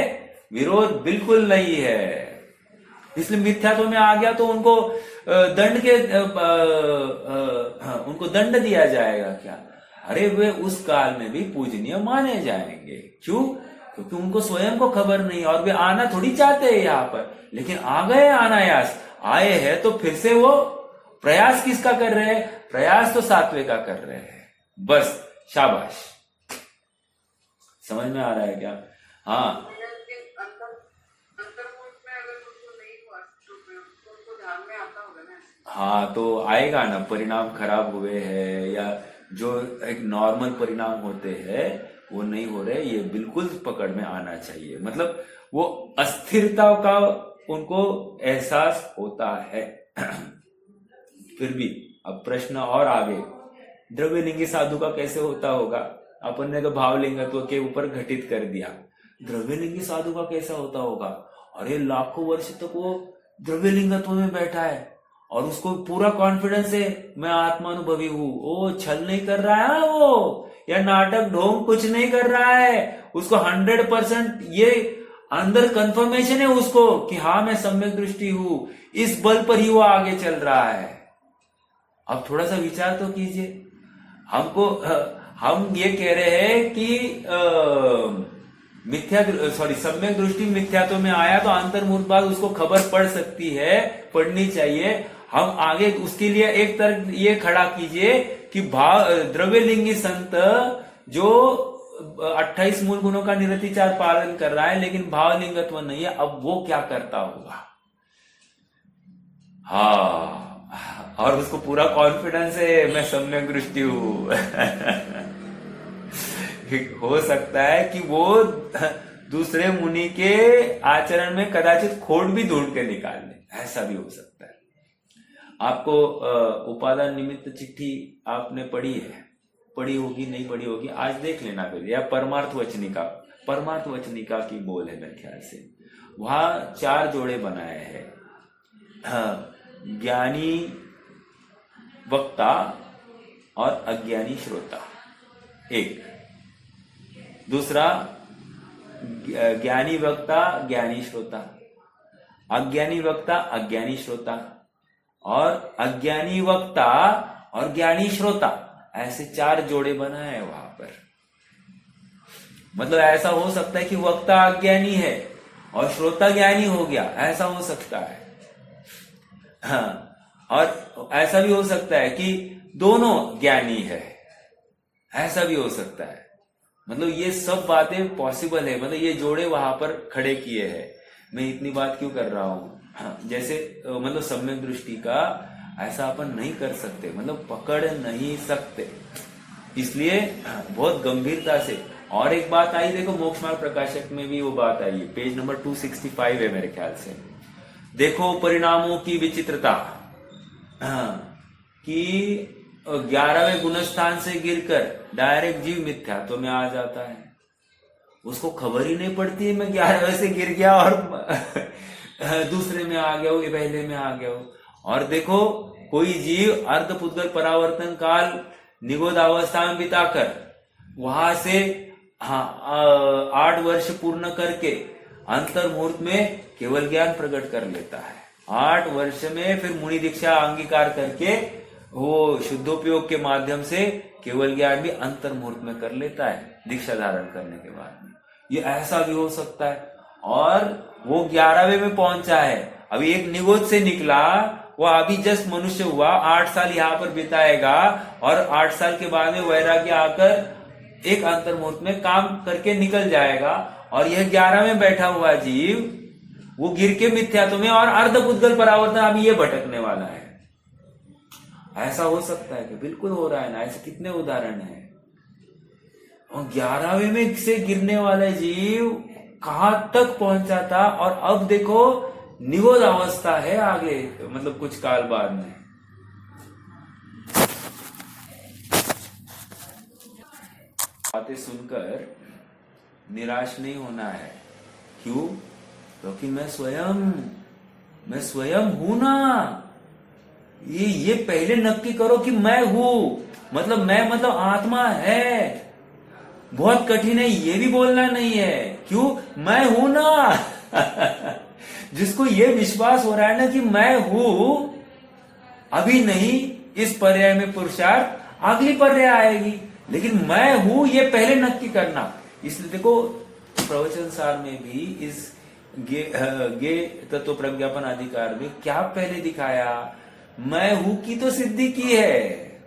विरोध बिल्कुल नहीं है। इसलिए मिथ्यात्व में आ गया तो उनको उनको दंड दिया जाएगा क्या? अरे वे उस काल में भी पूजनीय माने जाएंगे। क्यों? क्योंकि उनको स्वयं को खबर नहीं, और वे आना थोड़ी चाहते हैं यहाँ पर, लेकिन आ गए अनायास। आए हैं तो फिर से वो प्रयास किसका कर रहे हैं? प्रयास तो सात्विक का कर रहे हैं। बस शाबाश। समझ में आ रहा है क्या? हाँ हाँ, तो आएगा ना, परिणाम खराब हुए हैं या जो एक नॉर्मल परिणाम होते हैं वो नहीं हो रहे, ये बिल्कुल पकड़ में आना चाहिए। मतलब वो अस्थिरता का उनको एहसास होता है। फिर भी अब प्रश्न और आगे, द्रव्यलिंगी साधु का कैसे होता होगा? अपन ने तो भावलिंगत्व के ऊपर घटित कर दिया, द्रव्यलिंगी साधु का कैसा होता होगा? अरे लाखों वर्ष तक वो द्रव्यलिंगत्व में बैठा है और उसको पूरा कॉन्फिडेंस है, मैं आत्मानुभवी हूं। वो छल नहीं कर रहा है वो, या नाटक ढोंग कुछ नहीं कर रहा है, उसको 100% ये अंदर कंफर्मेशन है उसको कि हाँ मैं सम्यक दृष्टि हूं। इस बल पर ही वो आगे चल रहा है। अब थोड़ा सा विचार तो कीजिए। हम ये कह रहे हैं कि सम्यक दृष्टि मिथ्यात्व में आया तो अंतर्मुख बात उसको खबर पड़ सकती है, पढ़नी चाहिए। हम आगे उसके लिए एक तर्क ये खड़ा कीजिए कि द्रव्यलिंगी संत जो 28 मूल गुणों का निरतिचार पालन कर रहा है लेकिन भावलिंगत्व नहीं है, अब वो क्या करता होगा? हाँ, और उसको पूरा कॉन्फिडेंस है मैं सम्यक दृष्टि हूं। हो सकता है कि वो दूसरे मुनि के आचरण में कदाचित खोट भी ढूंढ के निकाल ले, ऐसा भी हो सकता है। आपको उपादान निमित्त चिट्ठी आपने पढ़ी होगी, नहीं पढ़ी होगी, आज देख लेना फिर। या परमार्थ वचनिका की बोल है मेरे ख्याल से। वहां 4 जोड़े बनाए हैं, ज्ञानी वक्ता और अज्ञानी श्रोता एक, दूसरा ज्ञानी वक्ता ज्ञानी श्रोता, अज्ञानी वक्ता अज्ञानी श्रोता, और अज्ञानी वक्ता और ज्ञानी श्रोता, ऐसे 4 जोड़े बनाए हैं वहां पर। मतलब ऐसा हो सकता है कि वक्ता अज्ञानी है और श्रोता ज्ञानी हो गया, ऐसा हो सकता है। हाँ, और ऐसा भी हो सकता है कि दोनों ज्ञानी है, ऐसा भी हो सकता है। मतलब ये सब बातें पॉसिबल है। मतलब ये जोड़े वहां पर खड़े किए हैं। मैं इतनी बात क्यों कर रहा हूं? हाँ, जैसे मतलब सम्यक दृष्टि का ऐसा अपन नहीं कर सकते, मतलब पकड़ नहीं सकते, इसलिए बहुत गंभीरता से। और एक बात आई, देखो मोक्ष मार्ग प्रकाशक में भी वो बात आई है, पेज नंबर 265 है मेरे ख्याल से। देखो परिणामों की विचित्रता, कि 11वें गुणस्थान से गिरकर डायरेक्ट जीव मिथ्यात्व में आ जाता है, उसको खबर ही नहीं पड़ती है मैं 11वें से गिर गया और दूसरे में आ गया हूं, पहले में आ गया हूं। और देखो कोई जीव अर्धपुद्गल परावर्तन काल निगोद अवस्था में बिताकर वहां से 8 वर्ष पूर्ण करके अंतर्मुहूर्त में केवल ज्ञान प्रकट कर लेता है। 8 वर्ष में फिर मुनि दीक्षा अंगीकार करके वो शुद्धोपयोग के माध्यम से केवल ज्ञान भी अंतर्मुहूर्त में कर लेता है दीक्षा धारण करने के बाद में। ये ऐसा भी हो सकता है। और वो 11वें में पहुंचा है, अभी एक निगोद से निकला, वो अभी जस्ट मनुष्य हुआ, 8 साल यहाँ पर बिताएगा और 8 साल के बाद में वैराग्य आकर एक अंतर्मुहूर्त में काम करके निकल जाएगा। और यह 11 में बैठा हुआ जीव वो गिर के मिथ्यात्व में और अर्धपुद्गल परावर्तन अभी ये भटकने वाला है। ऐसा हो सकता है कि बिल्कुल हो रहा है ना, ऐसे कितने उदाहरण हैं। और 11वें में से गिरने वाला जीव कहां तक पहुंचा था और अब देखो निगोद अवस्था है आगे, मतलब कुछ काल बाद में। बातें सुनकर निराश नहीं होना है। क्यों? क्योंकि मैं स्वयं हूं ना। ये पहले नक्की करो कि मैं हूं, मतलब आत्मा है। बहुत कठिन है, ये भी बोलना नहीं है। क्यों? मैं हूं ना। जिसको ये विश्वास हो रहा है ना कि मैं हूं, अभी नहीं, इस पर्याय में पुरुषार्थ अगली पर्याय आएगी, लेकिन मैं हूं ये पहले नक्की करना। इसलिए देखो प्रवचन सार में भी गे तत्व प्रज्ञापन अधिकार में क्या पहले दिखाया? मैं हूं की तो सिद्धि की है।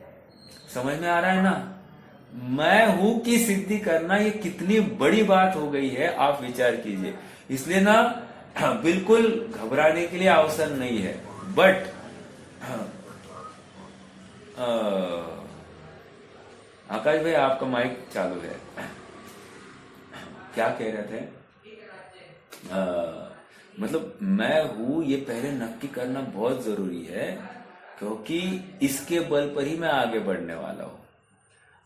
समझ में आ रहा है ना? मैं हूं की सिद्धि करना ये कितनी बड़ी बात हो गई है, आप विचार कीजिए। इसलिए ना बिल्कुल घबराने के लिए अवसर नहीं है। बट आकाश भाई आपका माइक चालू है, क्या कह रहे थे? मतलब मैं हूं ये पहले नक्की करना बहुत जरूरी है, क्योंकि इसके बल पर ही मैं आगे बढ़ने वाला हूं।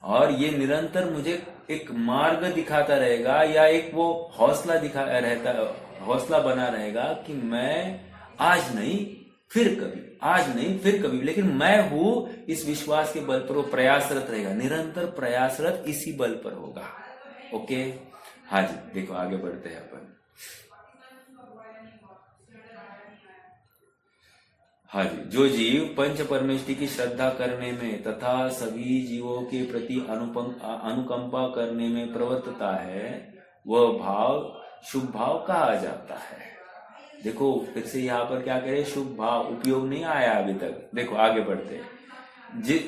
और ये निरंतर मुझे एक मार्ग दिखाता रहेगा, या एक वो हौसला बना रहेगा कि मैं आज नहीं फिर कभी, आज नहीं फिर कभी, लेकिन मैं हूं इस विश्वास के बल पर वो प्रयासरत रहेगा, निरंतर प्रयासरत इसी बल पर होगा। ओके, हाँ जी, देखो आगे बढ़ते हैं अपन। हाँ जी, जो जीव पंच परमेष्टि की श्रद्धा करने में तथा सभी जीवों के प्रति अनुकंपा करने में प्रवर्तता है, वह भाव शुभ भाव कहा जाता है। देखो फिर से यहाँ पर क्या करें, शुभ भाव उपयोग नहीं आया अभी तक। देखो आगे बढ़ते हैं।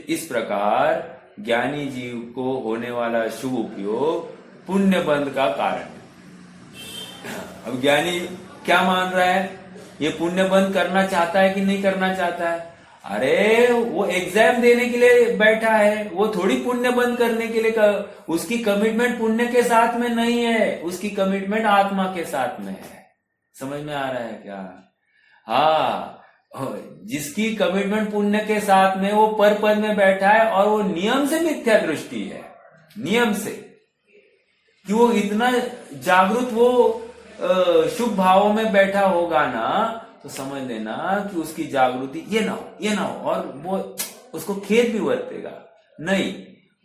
इस प्रकार ज्ञानी जीव को होने वाला शुभ उपयोग पुण्य बंध का कारण है। अब ज्ञानी क्या मान रहा है? ये पुण्य बंद करना चाहता है कि नहीं करना चाहता है? अरे वो एग्जाम देने के लिए बैठा है, वो थोड़ी पुण्य बंद करने के लिए उसकी कमिटमेंट पुण्य के साथ में नहीं है, उसकी कमिटमेंट आत्मा के साथ में है। समझ में आ रहा है क्या? हाँ, जिसकी कमिटमेंट पुण्य के साथ में, वो पर पद में बैठा है, और वो नियम से मिथ्या दृष्टि है, नियम से, कि वो इतना जागरूक, वो शुभ भावों में बैठा होगा ना, तो समझ लेना कि उसकी जागृति ये ना हो, और वो उसको खेद भी बरतेगा नहीं।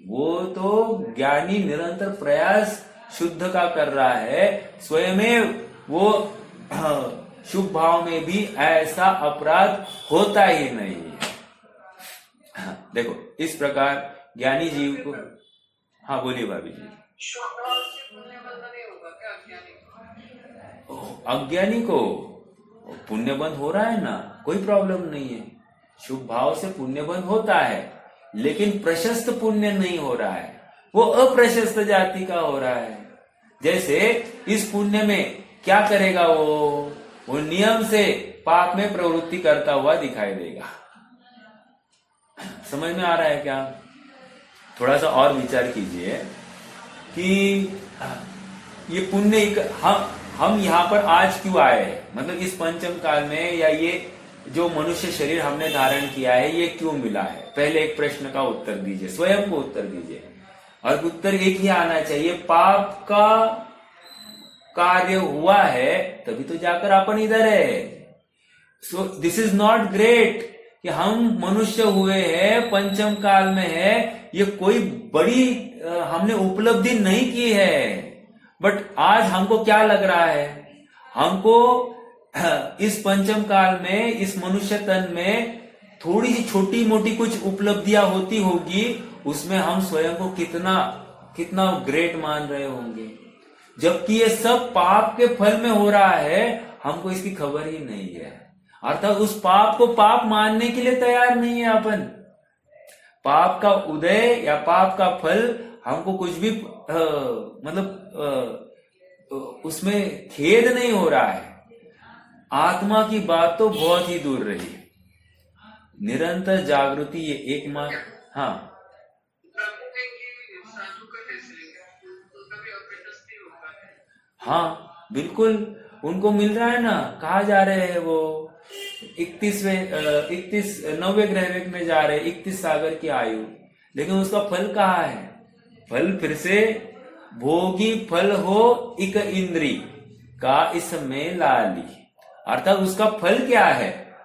वो तो ज्ञानी निरंतर प्रयास शुद्ध का कर रहा है, स्वयं वो शुभ भाव में भी ऐसा अपराध होता ही नहीं है। देखो इस प्रकार ज्ञानी जीव को, हाँ बोलिए भाभी जी। अज्ञानी को पुण्य बंध हो रहा है ना, कोई प्रॉब्लम नहीं है। शुभ भाव से पुण्य बंध होता है, लेकिन प्रशस्त पुण्य नहीं हो रहा है, वो अप्रशस्त जाति का हो रहा है। जैसे इस पुण्य में क्या करेगा, वो नियम से पाप में प्रवृत्ति करता हुआ दिखाई देगा। समझ में आ रहा है क्या? थोड़ा सा और विचार कीजिए कि ये पुण्य हम यहाँ पर आज क्यों आए हैं, मतलब इस पंचम काल में, या ये जो मनुष्य शरीर हमने धारण किया है ये क्यों मिला है? पहले एक प्रश्न का उत्तर दीजिए, स्वयं को उत्तर दीजिए, और उत्तर एक ही आना चाहिए, पाप का कार्य हुआ है तभी तो जाकर अपन इधर है। So this is not great कि हम मनुष्य हुए हैं, पंचम काल में है, ये कोई बड़ी हमने उपलब्धि नहीं की है। बट आज हमको क्या लग रहा है, हमको इस पंचम काल में, इस मनुष्य तन में थोड़ी सी छोटी मोटी कुछ उपलब्धियां होती होगी, उसमें हम स्वयं को कितना ग्रेट मान रहे होंगे, जबकि ये सब पाप के फल में हो रहा है, हमको इसकी खबर ही नहीं है। अर्थात उस पाप को पाप मानने के लिए तैयार नहीं है अपन। पाप का उदय या पाप का फल हमको कुछ भी उसमें खेद नहीं हो रहा है। आत्मा की बात तो बहुत ही दूर रही। निरंतर जागृति ये एकमात्र, हाँ हाँ बिल्कुल, उनको मिल रहा है ना, कहा जा रहे हैं वो 31 90 ग्रह में जा रहे, 31 सागर की आयु, लेकिन उसका फल कहाँ है? फल फिर से भोगी फल हो इक इंद्री का इसमें लाली, अर्थात उसका फल क्या है,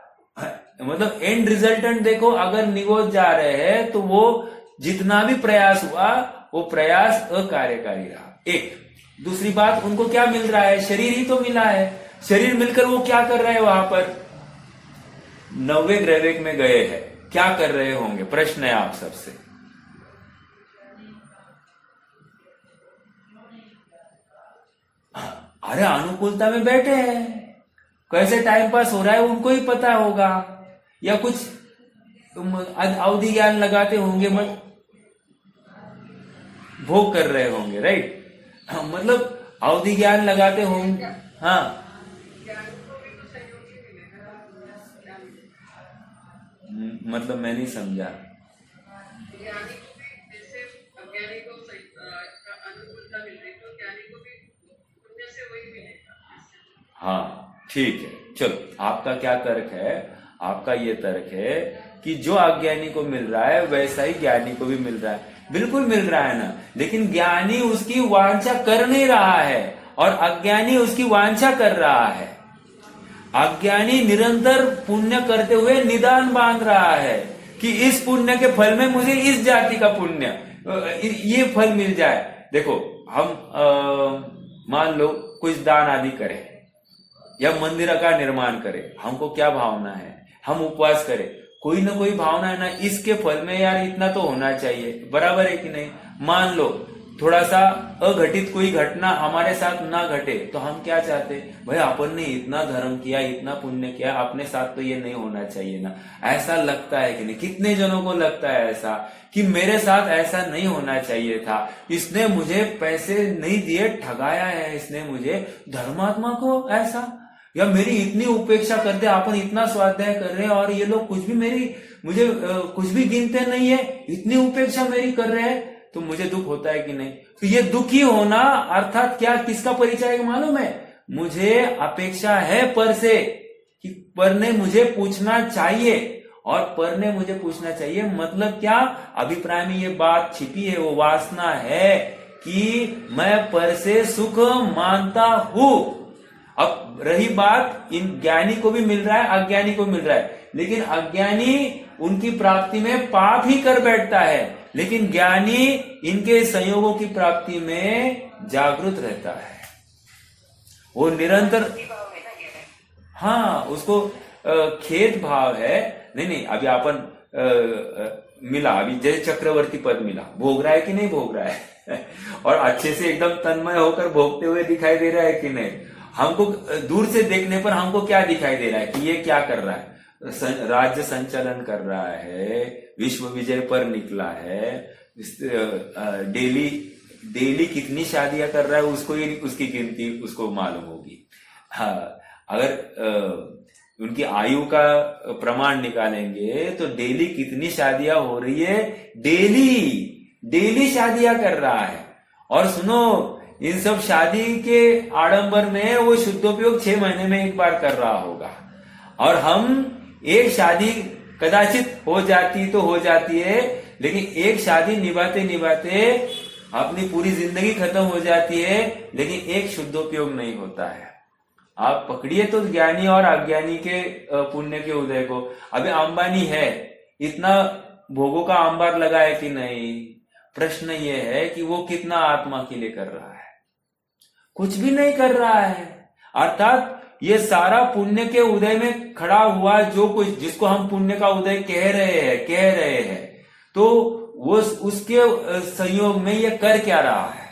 मतलब एंड रिजल्टेंट देखो, अगर निगोज जा रहे हैं तो वो जितना भी प्रयास हुआ वो प्रयास अकार्यकारी रहा। एक दूसरी बात, उनको क्या मिल रहा है? शरीर ही तो मिला है। शरीर मिलकर वो क्या कर रहे हैं वहां पर? 90 ग्रह में गए हैं, क्या कर रहे होंगे? प्रश्न है आप सबसे। अरे अनुकूलता में बैठे हैं, कैसे टाइम पास हो रहा है उनको ही पता होगा, या कुछ अवधि ज्ञान लगाते होंगे, भोग कर रहे होंगे, राइट। मतलब अवधि ज्ञान लगाते होंगे। हाँ, मतलब मैं नहीं समझा। ज्ञानी को भी जैसे अज्ञानी को अनुकूलता मिल रही तो ज्ञानी को भी पुण्य से वही मिलेगा। हाँ ठीक है, चलो आपका क्या तर्क है? आपका ये तर्क है कि जो अज्ञानी को मिल रहा है वैसा ही ज्ञानी को भी मिल रहा है। बिल्कुल मिल रहा है ना, लेकिन ज्ञानी उसकी वांछा कर नहीं रहा है और अज्ञानी उसकी वांछा कर रहा है। अज्ञानी निरंतर पुण्य करते हुए निदान बांध रहा है कि इस पुण्य के फल में मुझे इस जाति का पुण्य, ये फल मिल जाए। देखो हम मान लो कुछ दान आदि करें या मंदिर का निर्माण करें, हमको क्या भावना है? हम उपवास करें, कोई ना कोई भावना है ना, इसके फल में यार इतना तो होना चाहिए, बराबर है कि नहीं? मान लो थोड़ा सा अघटित कोई घटना हमारे साथ ना घटे तो हम क्या चाहते? भाई अपन ने इतना धर्म किया, इतना पुण्य किया, अपने साथ तो ये नहीं होना चाहिए ना। ऐसा लगता है कि नहीं? कितने जनों को लगता है ऐसा कि मेरे साथ ऐसा नहीं होना चाहिए था, इसने मुझे पैसे नहीं दिए, ठगाया है इसने मुझे, धर्मात्मा को ऐसा, या मेरी इतनी उपेक्षा करते, अपन इतना स्वाध्याय कर रहे हैं और ये लोग कुछ भी मुझे कुछ भी गिनते नहीं है, इतनी उपेक्षा मेरी कर रहे हैं, तो मुझे दुख होता है कि नहीं? तो ये दुखी होना अर्थात क्या, किसका परिचय है मालूम है? मुझे अपेक्षा है पर से कि पर ने मुझे पूछना चाहिए, और पर ने मुझे पूछना चाहिए मतलब क्या? अभिप्राय में ये बात छिपी है, वो वासना है कि मैं पर से सुख मानता हूं। अब रही बात, इन ज्ञानी को भी मिल रहा है, अज्ञानी को मिल रहा है, लेकिन अज्ञानी उनकी प्राप्ति में पाप ही कर बैठता है, लेकिन ज्ञानी इनके संयोगों की प्राप्ति में जागृत रहता है, वो निरंतर। हाँ, उसको खेद भाव है। नहीं, अभी अपन मिला, अभी जैसे चक्रवर्ती पद मिला, भोग रहा है कि नहीं भोग रहा है? और अच्छे से एकदम तन्मय होकर भोगते हुए दिखाई दे रहा है कि नहीं? हमको दूर से देखने पर हमको क्या दिखाई दे रहा है कि ये क्या कर रहा है? राज्य संचालन कर रहा है, विश्व विजय पर निकला है, डेली कितनी शादियां कर रहा है उसको ही, उसकी गिनती उसको मालूम होगी। हाँ, अगर उनकी आयु का प्रमाण निकालेंगे तो डेली कितनी शादियां हो रही है, डेली शादियां कर रहा है। और सुनो, इन सब शादी के आडंबर में वो शुद्धोपयोग 6 महीने में एक बार कर रहा होगा, और हम एक शादी कदाचित हो जाती तो हो जाती है, लेकिन एक शादी निभाते निभाते अपनी पूरी जिंदगी खत्म हो जाती है, लेकिन एक शुद्धोपयोग नहीं होता है। आप पकड़िए तो ज्ञानी और अज्ञानी के पुण्य के उदय को। अभी अंबानी है, इतना भोगों का अंबार लगा है कि नहीं? प्रश्न ये है कि वो कितना आत्मा के लिए कर रहा है? कुछ भी नहीं कर रहा है। अर्थात ये सारा पुण्य के उदय में खड़ा हुआ जो कुछ, जिसको हम पुण्य का उदय कह रहे हैं, तो वो उसके संयोग में ये कर क्या रहा है?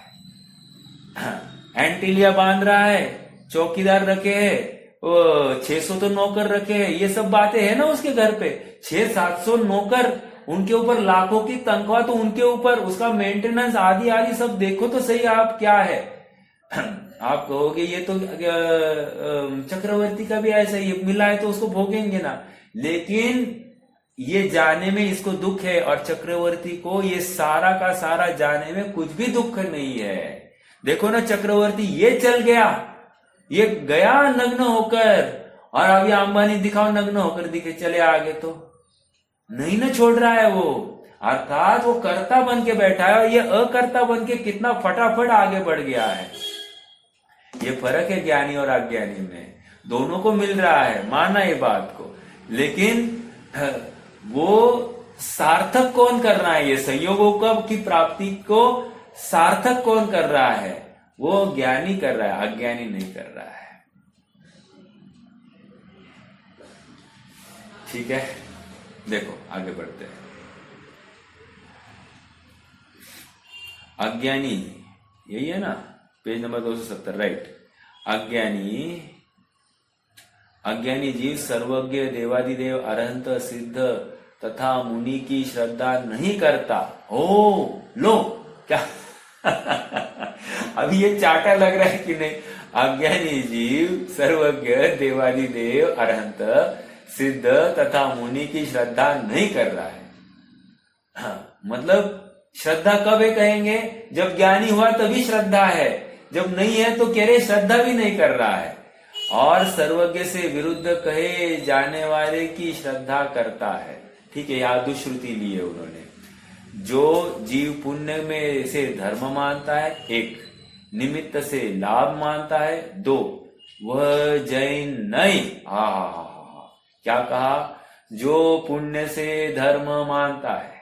एंटीलिया बांध रहा है, चौकीदार रखे है, 600 तो नौकर रखे हैं, ये सब बातें है ना उसके घर पे, 600-700 नौकर, उनके ऊपर लाखों की तनख्वाह, तो उनके ऊपर उसका मेंटेनेंस आदि सब देखो तो सही आप क्या है। आप कहोगे ये तो चक्रवर्ती का भी ऐसा ही मिला है तो उसको भोगेंगे ना, लेकिन ये जाने में इसको दुख है, और चक्रवर्ती को ये सारा का सारा जाने में कुछ भी दुख नहीं है। देखो ना, चक्रवर्ती ये चल गया, ये गया नग्न होकर, और अभी अंबानी दिखाओ नग्न होकर दिखे चले आगे, तो नहीं ना छोड़ रहा है वो। अर्थात वो कर्ता बन के बैठा है, और ये अकर्ता बन के कितना फटाफट आगे बढ़ गया है। ये फर्क है ज्ञानी और अज्ञानी में, दोनों को मिल रहा है, माना ये बात को, लेकिन वो सार्थक कौन कर रहा है? ये संयोगों की प्राप्ति को सार्थक कौन कर रहा है? वो ज्ञानी कर रहा है, अज्ञानी नहीं कर रहा है। ठीक है, देखो आगे बढ़ते हैं। अज्ञानी, यही है ना, पेज नंबर 270, राइट। अज्ञानी जीव सर्वज्ञ देवादिदेव अरहंत सिद्ध तथा मुनि की श्रद्धा नहीं करता। ओ लो क्या अभी ये चाटा लग रहा है कि नहीं? अज्ञानी जीव सर्वज्ञ देवादिदेव अरहंत सिद्ध तथा मुनि की श्रद्धा नहीं कर रहा है। हाँ, मतलब श्रद्धा कब है कहेंगे? जब ज्ञानी हुआ तभी श्रद्धा है, जब नहीं है तो कह रहे श्रद्धा भी नहीं कर रहा है। और सर्वज्ञ से विरुद्ध कहे जाने वाले की श्रद्धा करता है। ठीक है, यह दुश्रुति ली है उन्होंने। जो जीव पुण्य में से धर्म मानता है, एक निमित्त से लाभ मानता है, दो वह जैन नहीं। क्या कहा? जो पुण्य से धर्म मानता है,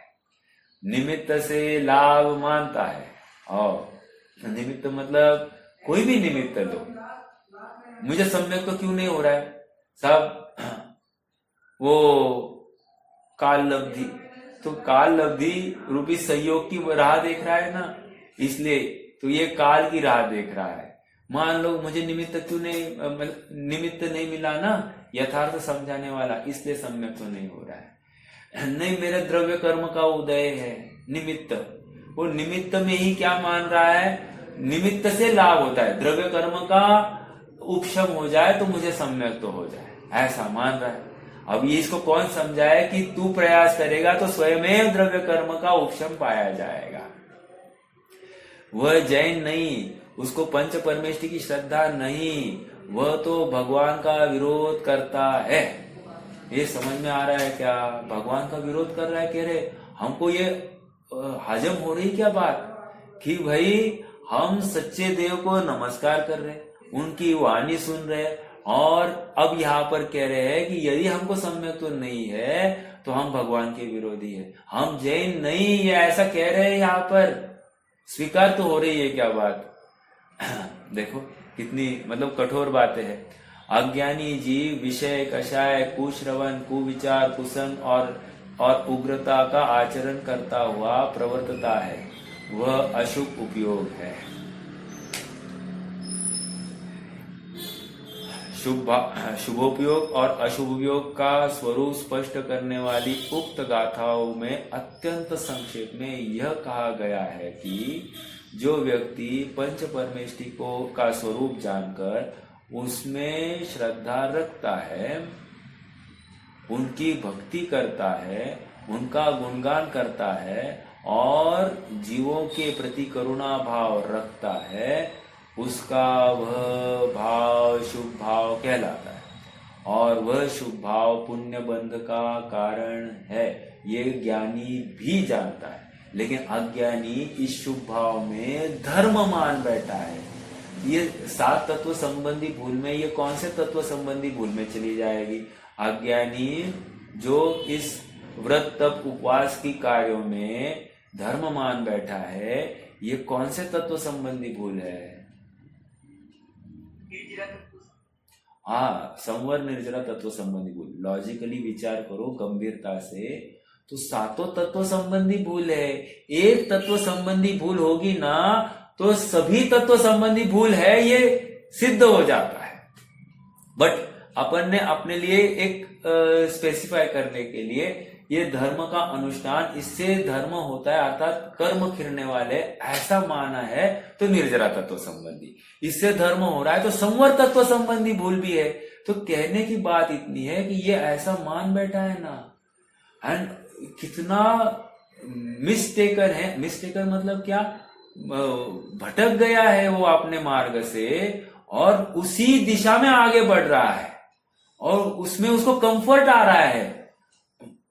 निमित्त से लाभ मानता है। और निमित्त मतलब कोई भी निमित्त लो, मुझे सम्यक तो क्यों नहीं हो रहा है? सब वो काल लब्धि, तो काल लब्धि रूपी सहयोग की राह देख रहा है ना, इसलिए तो ये काल की राह देख रहा है। मान लो मुझे निमित्त क्यों नहीं, निमित्त नहीं मिला ना, यथार्थ समझाने वाला, इसलिए सम्यक तो नहीं हो रहा है। नहीं, मेरे द्रव्य कर्म का उदय है, निमित्त, वो निमित्त में ही क्या मान रहा है? निमित्त से लाभ होता है, द्रव्य कर्म का उपशम हो जाए तो मुझे सम्यक तो हो जाए, ऐसा मान रहा है। अब ये इसको कौन समझाए कि तू प्रयास करेगा तो स्वयं द्रव्य कर्म का उपशम पाया जाएगा। वह जैन नहीं, उसको पंच परमेष्टि की श्रद्धा नहीं, वह तो भगवान का विरोध करता है। ये समझ में आ रहा है क्या? भगवान का विरोध कर रहा है। कह रहे हमको ये हजम हो रही क्या बात कि भाई हम सच्चे देव को नमस्कार कर रहे, उनकी वाणी सुन रहे, और अब यहाँ पर कह रहे हैं कि यदि हमको सम्यक तो नहीं है तो हम भगवान के विरोधी है, हम जैन नहीं, ये ऐसा कह रहे हैं। यहाँ पर स्वीकार तो हो रही है क्या बात? देखो कितनी मतलब कठोर बातें हैं। अज्ञानी जीव विषय कषाय कुश्रवण कुविचार कुसंग और उग्रता का आचरण करता हुआ प्रवर्तता है, वह अशुभ उपयोग है। शुभोपयोग और अशुभोपयोग का स्वरूप स्पष्ट करने वाली उक्त गाथाओं में अत्यंत संक्षेप में यह कहा गया है कि जो व्यक्ति पंच परमेष्टि का स्वरूप जानकर उसमें श्रद्धा रखता है, उनकी भक्ति करता है, उनका गुणगान करता है और जीवों के प्रति करुणा भाव रखता है, उसका वह भाव शुभ भाव कहलाता है। और वह शुभ भाव पुण्य बंध का कारण है, ये ज्ञानी भी जानता है। लेकिन अज्ञानी इस शुभ भाव में धर्म मान बैठा है। ये 7 तत्व संबंधी भूल में, ये कौन से तत्व संबंधी भूल में चली जाएगी? अज्ञानी जो इस व्रत तप उपवास की कार्यों में धर्म मान बैठा है, ये कौन से तत्व संबंधी भूल है? हाँ, संवर निर्जरा तत्व संबंधी भूल। लॉजिकली विचार करो गंभीरता से, तो 7 तत्व संबंधी भूल है। एक तत्व संबंधी भूल होगी ना तो सभी तत्व संबंधी भूल है, ये सिद्ध हो जाता है। बट अपन ने अपने लिए एक स्पेसिफाई करने के लिए ये धर्म का अनुष्ठान, इससे धर्म होता है अर्थात कर्म फिरने वाले, ऐसा माना है तो निर्जरा तत्व संबंधी, इससे धर्म हो रहा है तो संवर तत्व संबंधी भूल भी है। तो कहने की बात इतनी है कि ये ऐसा मान बैठा है ना, एंड कितना मिस्टेकर है। मिस्टेकर मतलब क्या? भटक गया है वो अपने मार्ग से और उसी दिशा में आगे बढ़ रहा है और उसमें उसको कंफर्ट आ रहा है।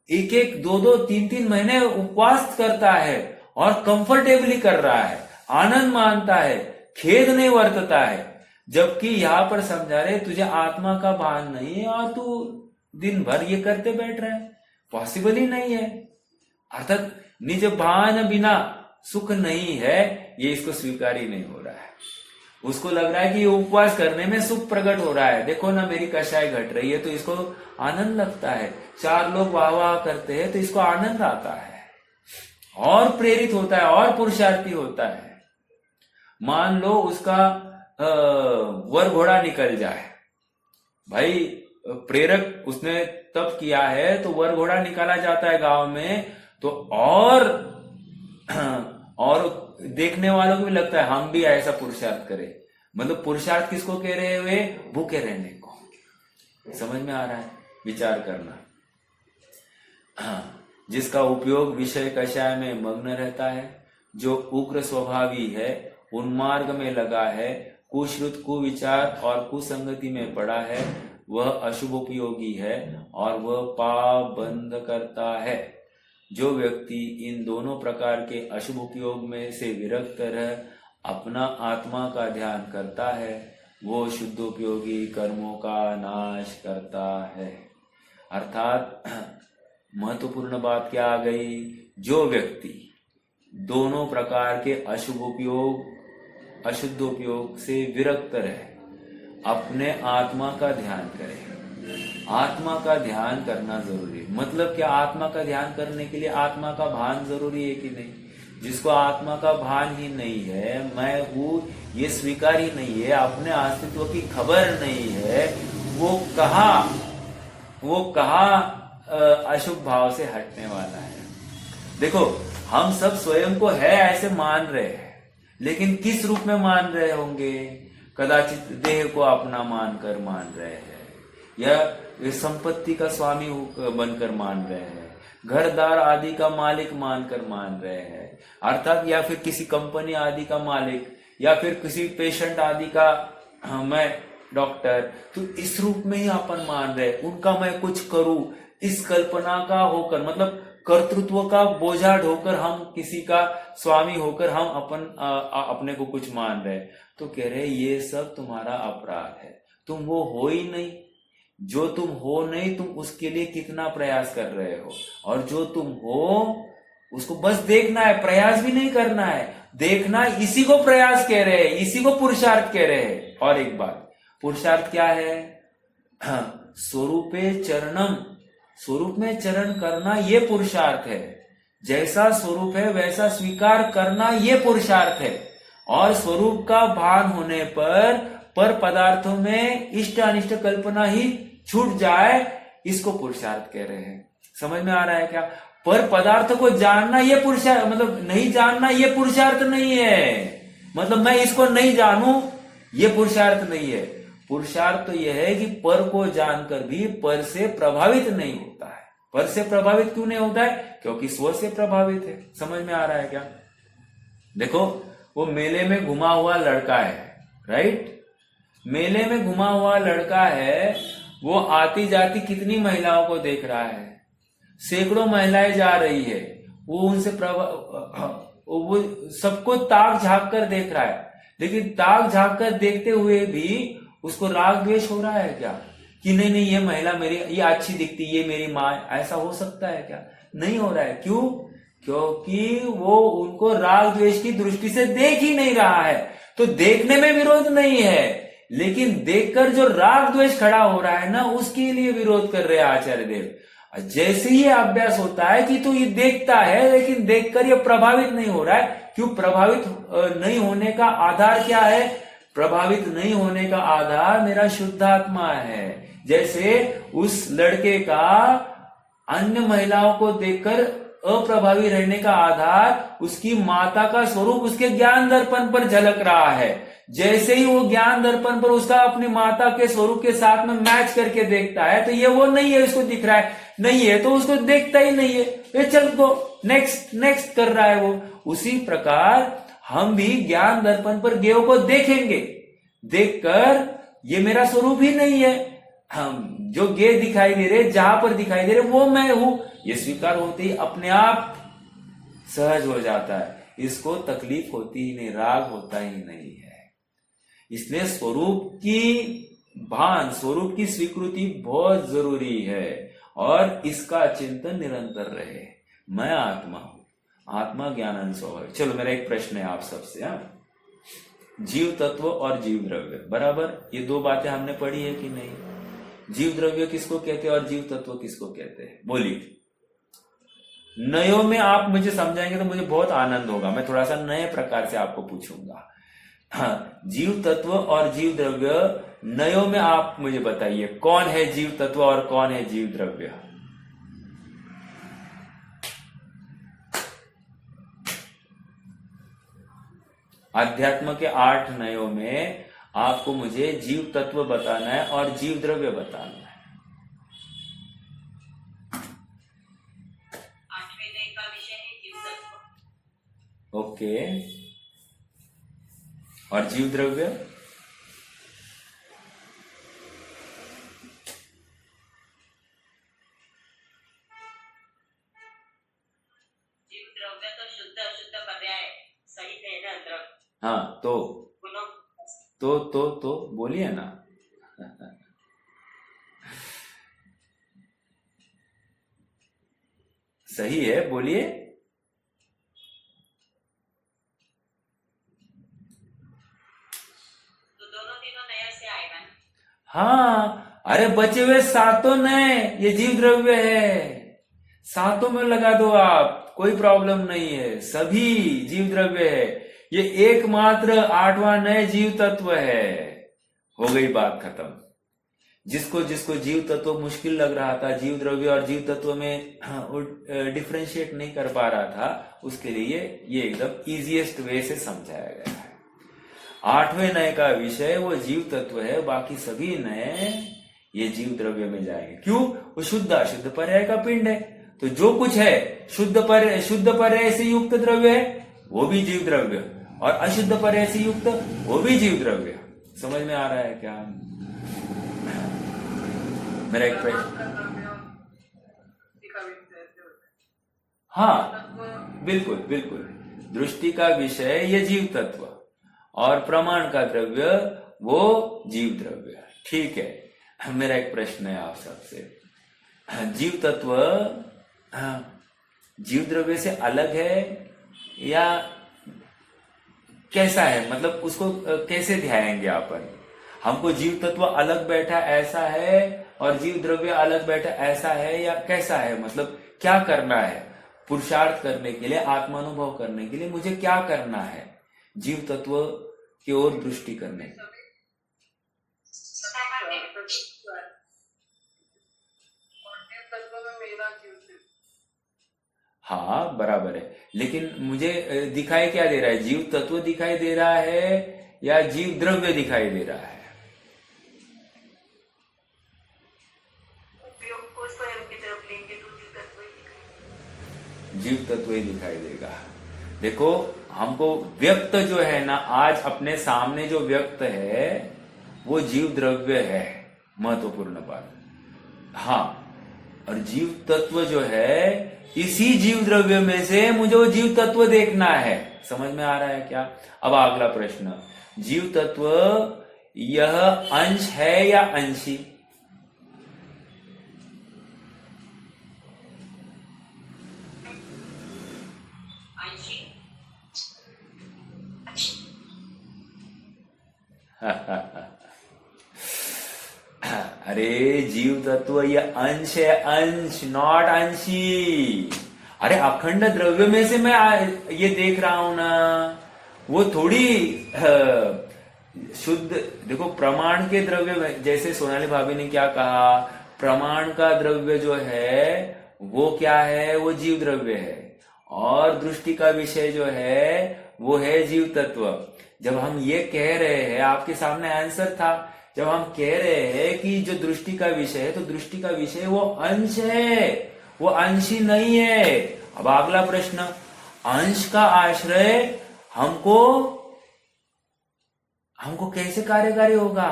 1-1, 2-2, 3-3 महीने उपवास करता है और कंफर्टेबली कर रहा है, आनंद मानता है, खेद नहीं वर्तता है। जबकि यहां पर समझा रहे तुझे आत्मा का भान नहीं है और तू दिन भर ये करते बैठ रहा है, पॉसिबल ही नहीं है। अर्थात निज भान बिना सुख नहीं है, ये इसको स्वीकार ही नहीं हो रहा है। उसको लग रहा है कि ये उपवास करने में सुख प्रकट हो रहा है, देखो ना मेरी कषाय घट रही है, तो इसको आनंद लगता है। 4 लोग वाह वाह करते हैं तो इसको आनंद आता है और प्रेरित होता है और पुरुषार्थी होता है। मान लो उसका वर घोड़ा निकल जाए। भाई प्रेरक उसने तप किया है तो वर घोड़ा निकाला जाता है गांव में, तो और देखने वालों को भी लगता है हम भी ऐसा पुरुषार्थ करें। मतलब पुरुषार्थ किसको कह रहे हुए? भूखे रहने को। समझ में आ रहा है? विचार करना। जिसका उपयोग विषय कषाय में मग्न रहता है, जो उग्र स्वभावी है, उन्मार्ग में लगा है, कुश्रुत कुविचार और कुसंगति में पड़ा है, वह अशुभ उपयोगी है और वह पाप बंद करता है। जो व्यक्ति इन दोनों प्रकार के अशुभ उपयोग में से विरक्त रह अपना आत्मा का ध्यान करता है, वो शुद्धोपयोगी कर्मों का नाश करता है। अर्थात महत्वपूर्ण बात क्या आ गई? जो व्यक्ति दोनों प्रकार के अशुभ उपयोग अशुद्ध उपयोग से विरक्त रहे, अपने आत्मा का ध्यान करे। आत्मा का ध्यान करना जरूरी है। मतलब क्या? आत्मा का ध्यान करने के लिए आत्मा का भान जरूरी है कि नहीं? जिसको आत्मा का भान ही नहीं है, मैं हूं ये स्वीकार ही नहीं है, अपने अस्तित्व की खबर नहीं है, वो कहा अशुभ भाव से हटने वाला है। देखो, हम सब स्वयं को है ऐसे मान रहे हैं, लेकिन किस रूप में मान रहे होंगे? कदाचित देह को अपना मानकर मान रहे हैं, या संपत्ति का स्वामी बनकर मान रहे हैं, घरदार आदि का मालिक मानकर मान रहे हैं, अर्थात या फिर किसी कंपनी आदि का मालिक, या फिर किसी पेशेंट आदि का मैं डॉक्टर। तो इस रूप में ही अपन मान रहे हैं। उनका मैं कुछ करूं, इस कल्पना का होकर, मतलब कर्तृत्व का बोझा ढोकर हम किसी का स्वामी होकर हम अपने को कुछ मान रहे। तो कह रहे ये सब तुम्हारा अपराध है, तुम वो हो ही नहीं। जो तुम हो नहीं, तुम उसके लिए कितना प्रयास कर रहे हो, और जो तुम हो उसको बस देखना है, प्रयास भी नहीं करना है। देखना, इसी को प्रयास कह रहे हैं, इसी को पुरुषार्थ कह रहे हैं। और एक बात, पुरुषार्थ क्या है? स्वरूपे चरणम, स्वरूप में चरण करना ये पुरुषार्थ है। जैसा स्वरूप है वैसा स्वीकार करना ये पुरुषार्थ है। और स्वरूप का भान होने पर पदार्थों में इष्ट अनिष्ट कल्पना ही छूट जाए, इसको पुरुषार्थ कह रहे हैं। समझ में आ रहा है क्या? पर पदार्थ को जानना ये पुरुषार्थ, मतलब नहीं जानना ये पुरुषार्थ नहीं है। मतलब मैं इसको नहीं जानूं ये पुरुषार्थ नहीं है। पुरुषार्थ तो यह है कि पर को जानकर भी पर से प्रभावित नहीं होता है। पर से प्रभावित क्यों नहीं होता है? क्योंकि स्व से प्रभावित है। समझ में आ रहा है क्या? देखो, वो मेले में घुमा हुआ लड़का है, राइट? मेले में घुमा हुआ लड़का है, वो आती जाती कितनी महिलाओं को देख रहा है। सैकड़ों महिलाएं जा रही है, वो उनसे वो सबको ताक झांक कर देख रहा है। लेकिन ताक झांक कर देखते हुए भी उसको राग द्वेष हो रहा है क्या? कि नहीं नहीं, ये महिला मेरी, ये अच्छी दिखती, ये मेरी माँ, ऐसा हो सकता है क्या? नहीं हो रहा है। क्यों? क्योंकि वो उनको राग द्वेष की दृष्टि से देख ही नहीं रहा है। तो देखने में विरोध नहीं है, लेकिन देखकर जो राग द्वेष खड़ा हो रहा है ना, उसके लिए विरोध कर रहे हैं आचार्य देव। जैसे ही अभ्यास होता है कि तू ये देखता है, लेकिन देखकर ये प्रभावित नहीं हो रहा है। क्यों प्रभावित नहीं होने का आधार क्या है? प्रभावित नहीं होने का आधार मेरा शुद्धात्मा है। जैसे उस लड़के का अन्य महिलाओं को देखकर अप्रभावी रहने का आधार उसकी माता का स्वरूप उसके ज्ञान दर्पण पर झलक रहा है। जैसे ही वो ज्ञान दर्पण पर उसका अपनी माता के स्वरूप के साथ में मैच करके देखता है, तो ये वो नहीं है, उसको दिख रहा है नहीं है, तो उसको देखता ही नहीं है, ये चल को नेक्स्ट नेक्स्ट कर रहा है वो। उसी प्रकार हम भी ज्ञान दर्पण पर गेय को देखेंगे, देखकर ये मेरा स्वरूप ही नहीं है, हम जो गेय दिखाई दे रहे, जहां पर दिखाई दे रहे वो मैं हूं, ये स्वीकार होते ही अपने आप सहज हो जाता है। इसको तकलीफ होती ही नहीं, राग होता ही नहीं है। इसलिए स्वरूप की भान, स्वरूप की स्वीकृति बहुत जरूरी है, और इसका चिंतन निरंतर रहे। मैं आत्मा हूं, आत्मा ज्ञान स्वभाव। चलो, मेरा एक प्रश्न है आप सबसे। जीव तत्व और जीव द्रव्य बराबर, ये दो बातें हमने पढ़ी है कि नहीं? जीव द्रव्य किसको कहते हैं और जीव तत्व किसको कहते हैं? बोलिए। नयों में आप मुझे समझाएंगे तो मुझे बहुत आनंद होगा। मैं थोड़ा सा नए प्रकार से आपको पूछूंगा। हाँ, जीव तत्व और जीव द्रव्य नयों में आप मुझे बताइए कौन है जीव तत्व और कौन है जीव द्रव्य। अध्यात्म के 8 नयों में आपको मुझे जीव तत्व बताना है और जीव द्रव्य बताना है। 8वें नय का विषय है जीव तत्व। ओके, और जीव द्रव्य? जीव द्रव्य तो शुद्ध अशुद्ध पर्याय सहित है ना द्रव्य। हाँ, तो बोलिए ना। सही है, बोलिए। तो दोनों तीनों नया से आएगा ना। हाँ, अरे बचे हुए 7 नए ये जीव द्रव्य है, 7 में लगा दो आप, कोई प्रॉब्लम नहीं है, सभी जीव द्रव्य है। ये एकमात्र 8वां नए जीव तत्व है। हो गई बात खत्म। जिसको जिसको जीव तत्व मुश्किल लग रहा था, जीव द्रव्य और जीव तत्व में डिफरेंशिएट नहीं कर पा रहा था, उसके लिए ये एकदम इजीएस्ट वे से समझाया गया है। 8वें नए का विषय वो जीव तत्व है, बाकी सभी नए ये जीव द्रव्य में जाएंगे। क्यों? वो शुद्ध अशुद्ध पर्याय का पिंड है, तो जो कुछ है शुद्ध पर्याय से युक्त द्रव्य है वो भी जीव द्रव्य, और अशुद्ध पर्याय से युक्त वो भी जीव द्रव्य। समझ में आ रहा है क्या? मेरा एक प्रश्न। हाँ, बिल्कुल बिल्कुल, दृष्टि का विषय ये जीव तत्व और प्रमाण का द्रव्य वो जीव द्रव्य। ठीक है, मेरा एक प्रश्न है आप सबसे, जीव तत्व जीव द्रव्य से अलग है या कैसा है? मतलब उसको कैसे ध्याएंगे अपन? हमको जीव तत्व अलग बैठा ऐसा है और जीव द्रव्य अलग बैठा ऐसा है, या कैसा है? मतलब क्या करना है पुरुषार्थ करने के लिए, आत्मानुभव करने के लिए मुझे क्या करना है जीव तत्व की ओर दृष्टि करने? हाँ, बराबर है, लेकिन मुझे दिखाई क्या दे रहा है? जीव तत्व दिखाई दे रहा है या जीव द्रव्य दिखाई दे रहा है? उपयोग को स्वयं की तरफ लेंगे तो जीव तत्व ही दिखाई देगा। देखो, हमको व्यक्त जो है ना, आज अपने सामने जो व्यक्त है वो जीव द्रव्य है, महत्वपूर्ण बात। हाँ, और जीव तत्व जो है इसी जीव द्रव्य में से मुझे वो जीव तत्व देखना है। समझ में आ रहा है क्या? अब अगला प्रश्न, जीव तत्व यह अंश है या अंशी? अरे जीव तत्व ये अंश है, अंश, नॉट अंशी। अरे अखंड द्रव्य में से मैं ये देख रहा हूं ना, वो थोड़ी शुद्ध। देखो, प्रमाण के द्रव्य में, जैसे सोनाली भाभी ने क्या कहा, प्रमाण का द्रव्य जो है वो क्या है? वो जीव द्रव्य है, और दृष्टि का विषय जो है वो है जीव तत्व। जब हम ये कह रहे हैं, आपके सामने आंसर था, जब हम कह रहे हैं कि जो दृष्टि का विषय है, तो दृष्टि का विषय वो अंश है, वो अंशी नहीं है। अब अगला प्रश्न, अंश का आश्रय हमको कैसे कार्यकारी होगा?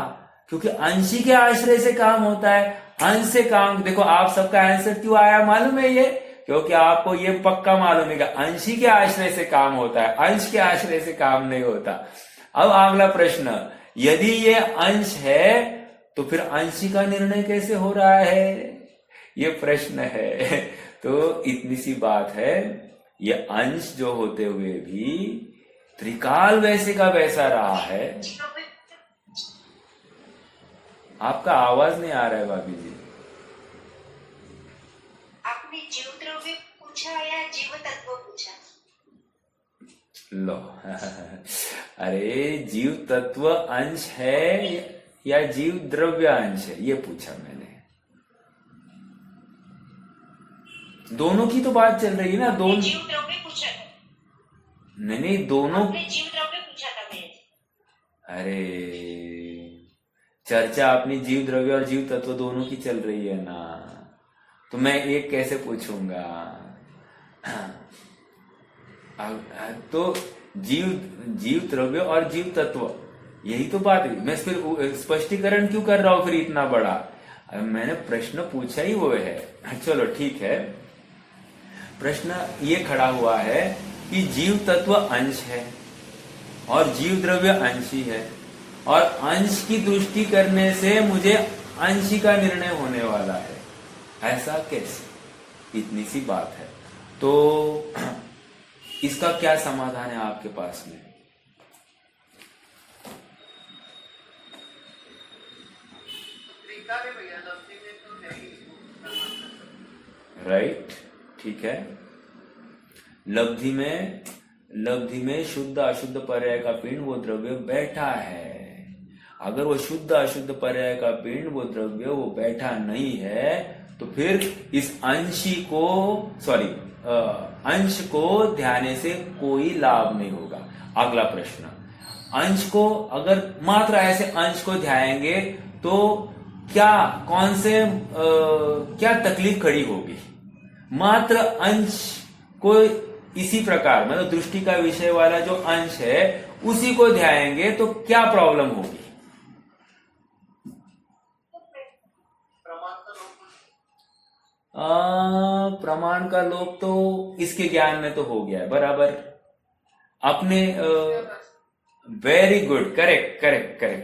क्योंकि अंशी के आश्रय से काम होता है, अंश से काम। देखो, आप सबका आंसर क्यों आया मालूम है? ये क्योंकि आपको ये पक्का मालूम है कि अंशी के आश्रय से काम होता है, अंश के आश्रय से काम नहीं होता। अब अगला प्रश्न, यदि ये अंश है तो फिर अंशी का निर्णय कैसे हो रहा है? ये प्रश्न है। तो इतनी सी बात है, ये अंश जो होते हुए भी त्रिकाल वैसे का वैसा रहा है। आपका आवाज नहीं आ रहा है भाभी जी। आपने जीव द्रव्य पूछा या जीव तत्व पूछा? लो अरे जीव तत्व अंश है या जीव द्रव्य अंश है, ये पूछा मैंने। दोनों की तो बात चल रही है ना। दोनों जीव द्रव्य पूछा था, नहीं दोनों। आपने जीव द्रव्य पूछा था मेरे से। अरे चर्चा अपनी जीव द्रव्य और जीव तत्व दोनों की चल रही है ना, तो मैं एक कैसे पूछूंगा। तो जीव द्रव्य और जीव तत्व, यही तो बात है। मैं फिर स्पष्टीकरण क्यों कर रहा हूं फिर इतना बड़ा। मैंने प्रश्न पूछा ही वो है। चलो ठीक है, प्रश्न ये खड़ा हुआ है कि जीव तत्व अंश है और जीव द्रव्य अंशी है, और अंश की दृष्टि करने से मुझे अंशी का निर्णय होने वाला है। ऐसा कैसे, इतनी सी बात है। तो इसका क्या समाधान है आपके पास में? त्रिका में भैया लफ्जी में तो है ही। राइट, ठीक है। लब्धि में शुद्ध अशुद्ध पर्याय का पिंड वो द्रव्य बैठा है। अगर वो शुद्ध अशुद्ध पर्याय का पिंड वो द्रव्य वो बैठा नहीं है, तो फिर इस अंश को ध्यान से कोई लाभ नहीं होगा। अगला प्रश्न, अंश को अगर मात्र ऐसे अंश को ध्याएंगे तो क्या तकलीफ खड़ी होगी। मात्र अंश को इसी प्रकार, मतलब दृष्टि का विषय वाला जो अंश है उसी को ध्याएंगे तो क्या प्रॉब्लम होगी। प्रमाण का लोप तो इसके ज्ञान में तो हो गया है बराबर। अपने वेरी गुड, करेक्ट।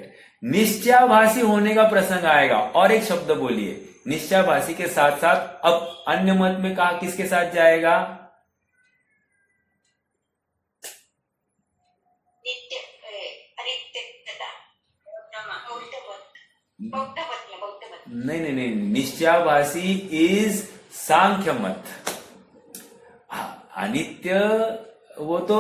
निश्चयाभासी होने का प्रसंग आएगा। और एक शब्द बोलिए, निश्चयाभासी के साथ साथ अब अन्य मत में कहा किसके साथ जाएगा? नित्य अनित्यता, बौद्ध मत। नहीं, निश्चयाभासी इज सांख्य मत। अनित्य वो तो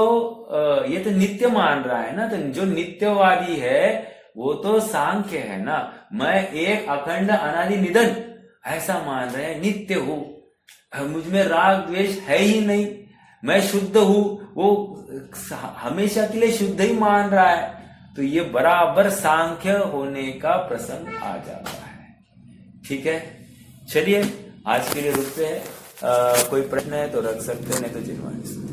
ये तो नित्य मान रहा है ना, तो जो नित्यवादी है वो तो सांख्य है ना। मैं एक अखंड अनादि निधन ऐसा मान रहे हैं, नित्य हूं, मुझ में राग द्वेष है ही नहीं, मैं शुद्ध हूं, वो हमेशा के लिए शुद्ध ही मान रहा है। तो ये बराबर सांख्य होने का प्रसंग आ जाता है। ठीक है, चलिए आज के लिए रुकते हैं। कोई प्रश्न है तो रख सकते हैं, नहीं तो जिनवानी।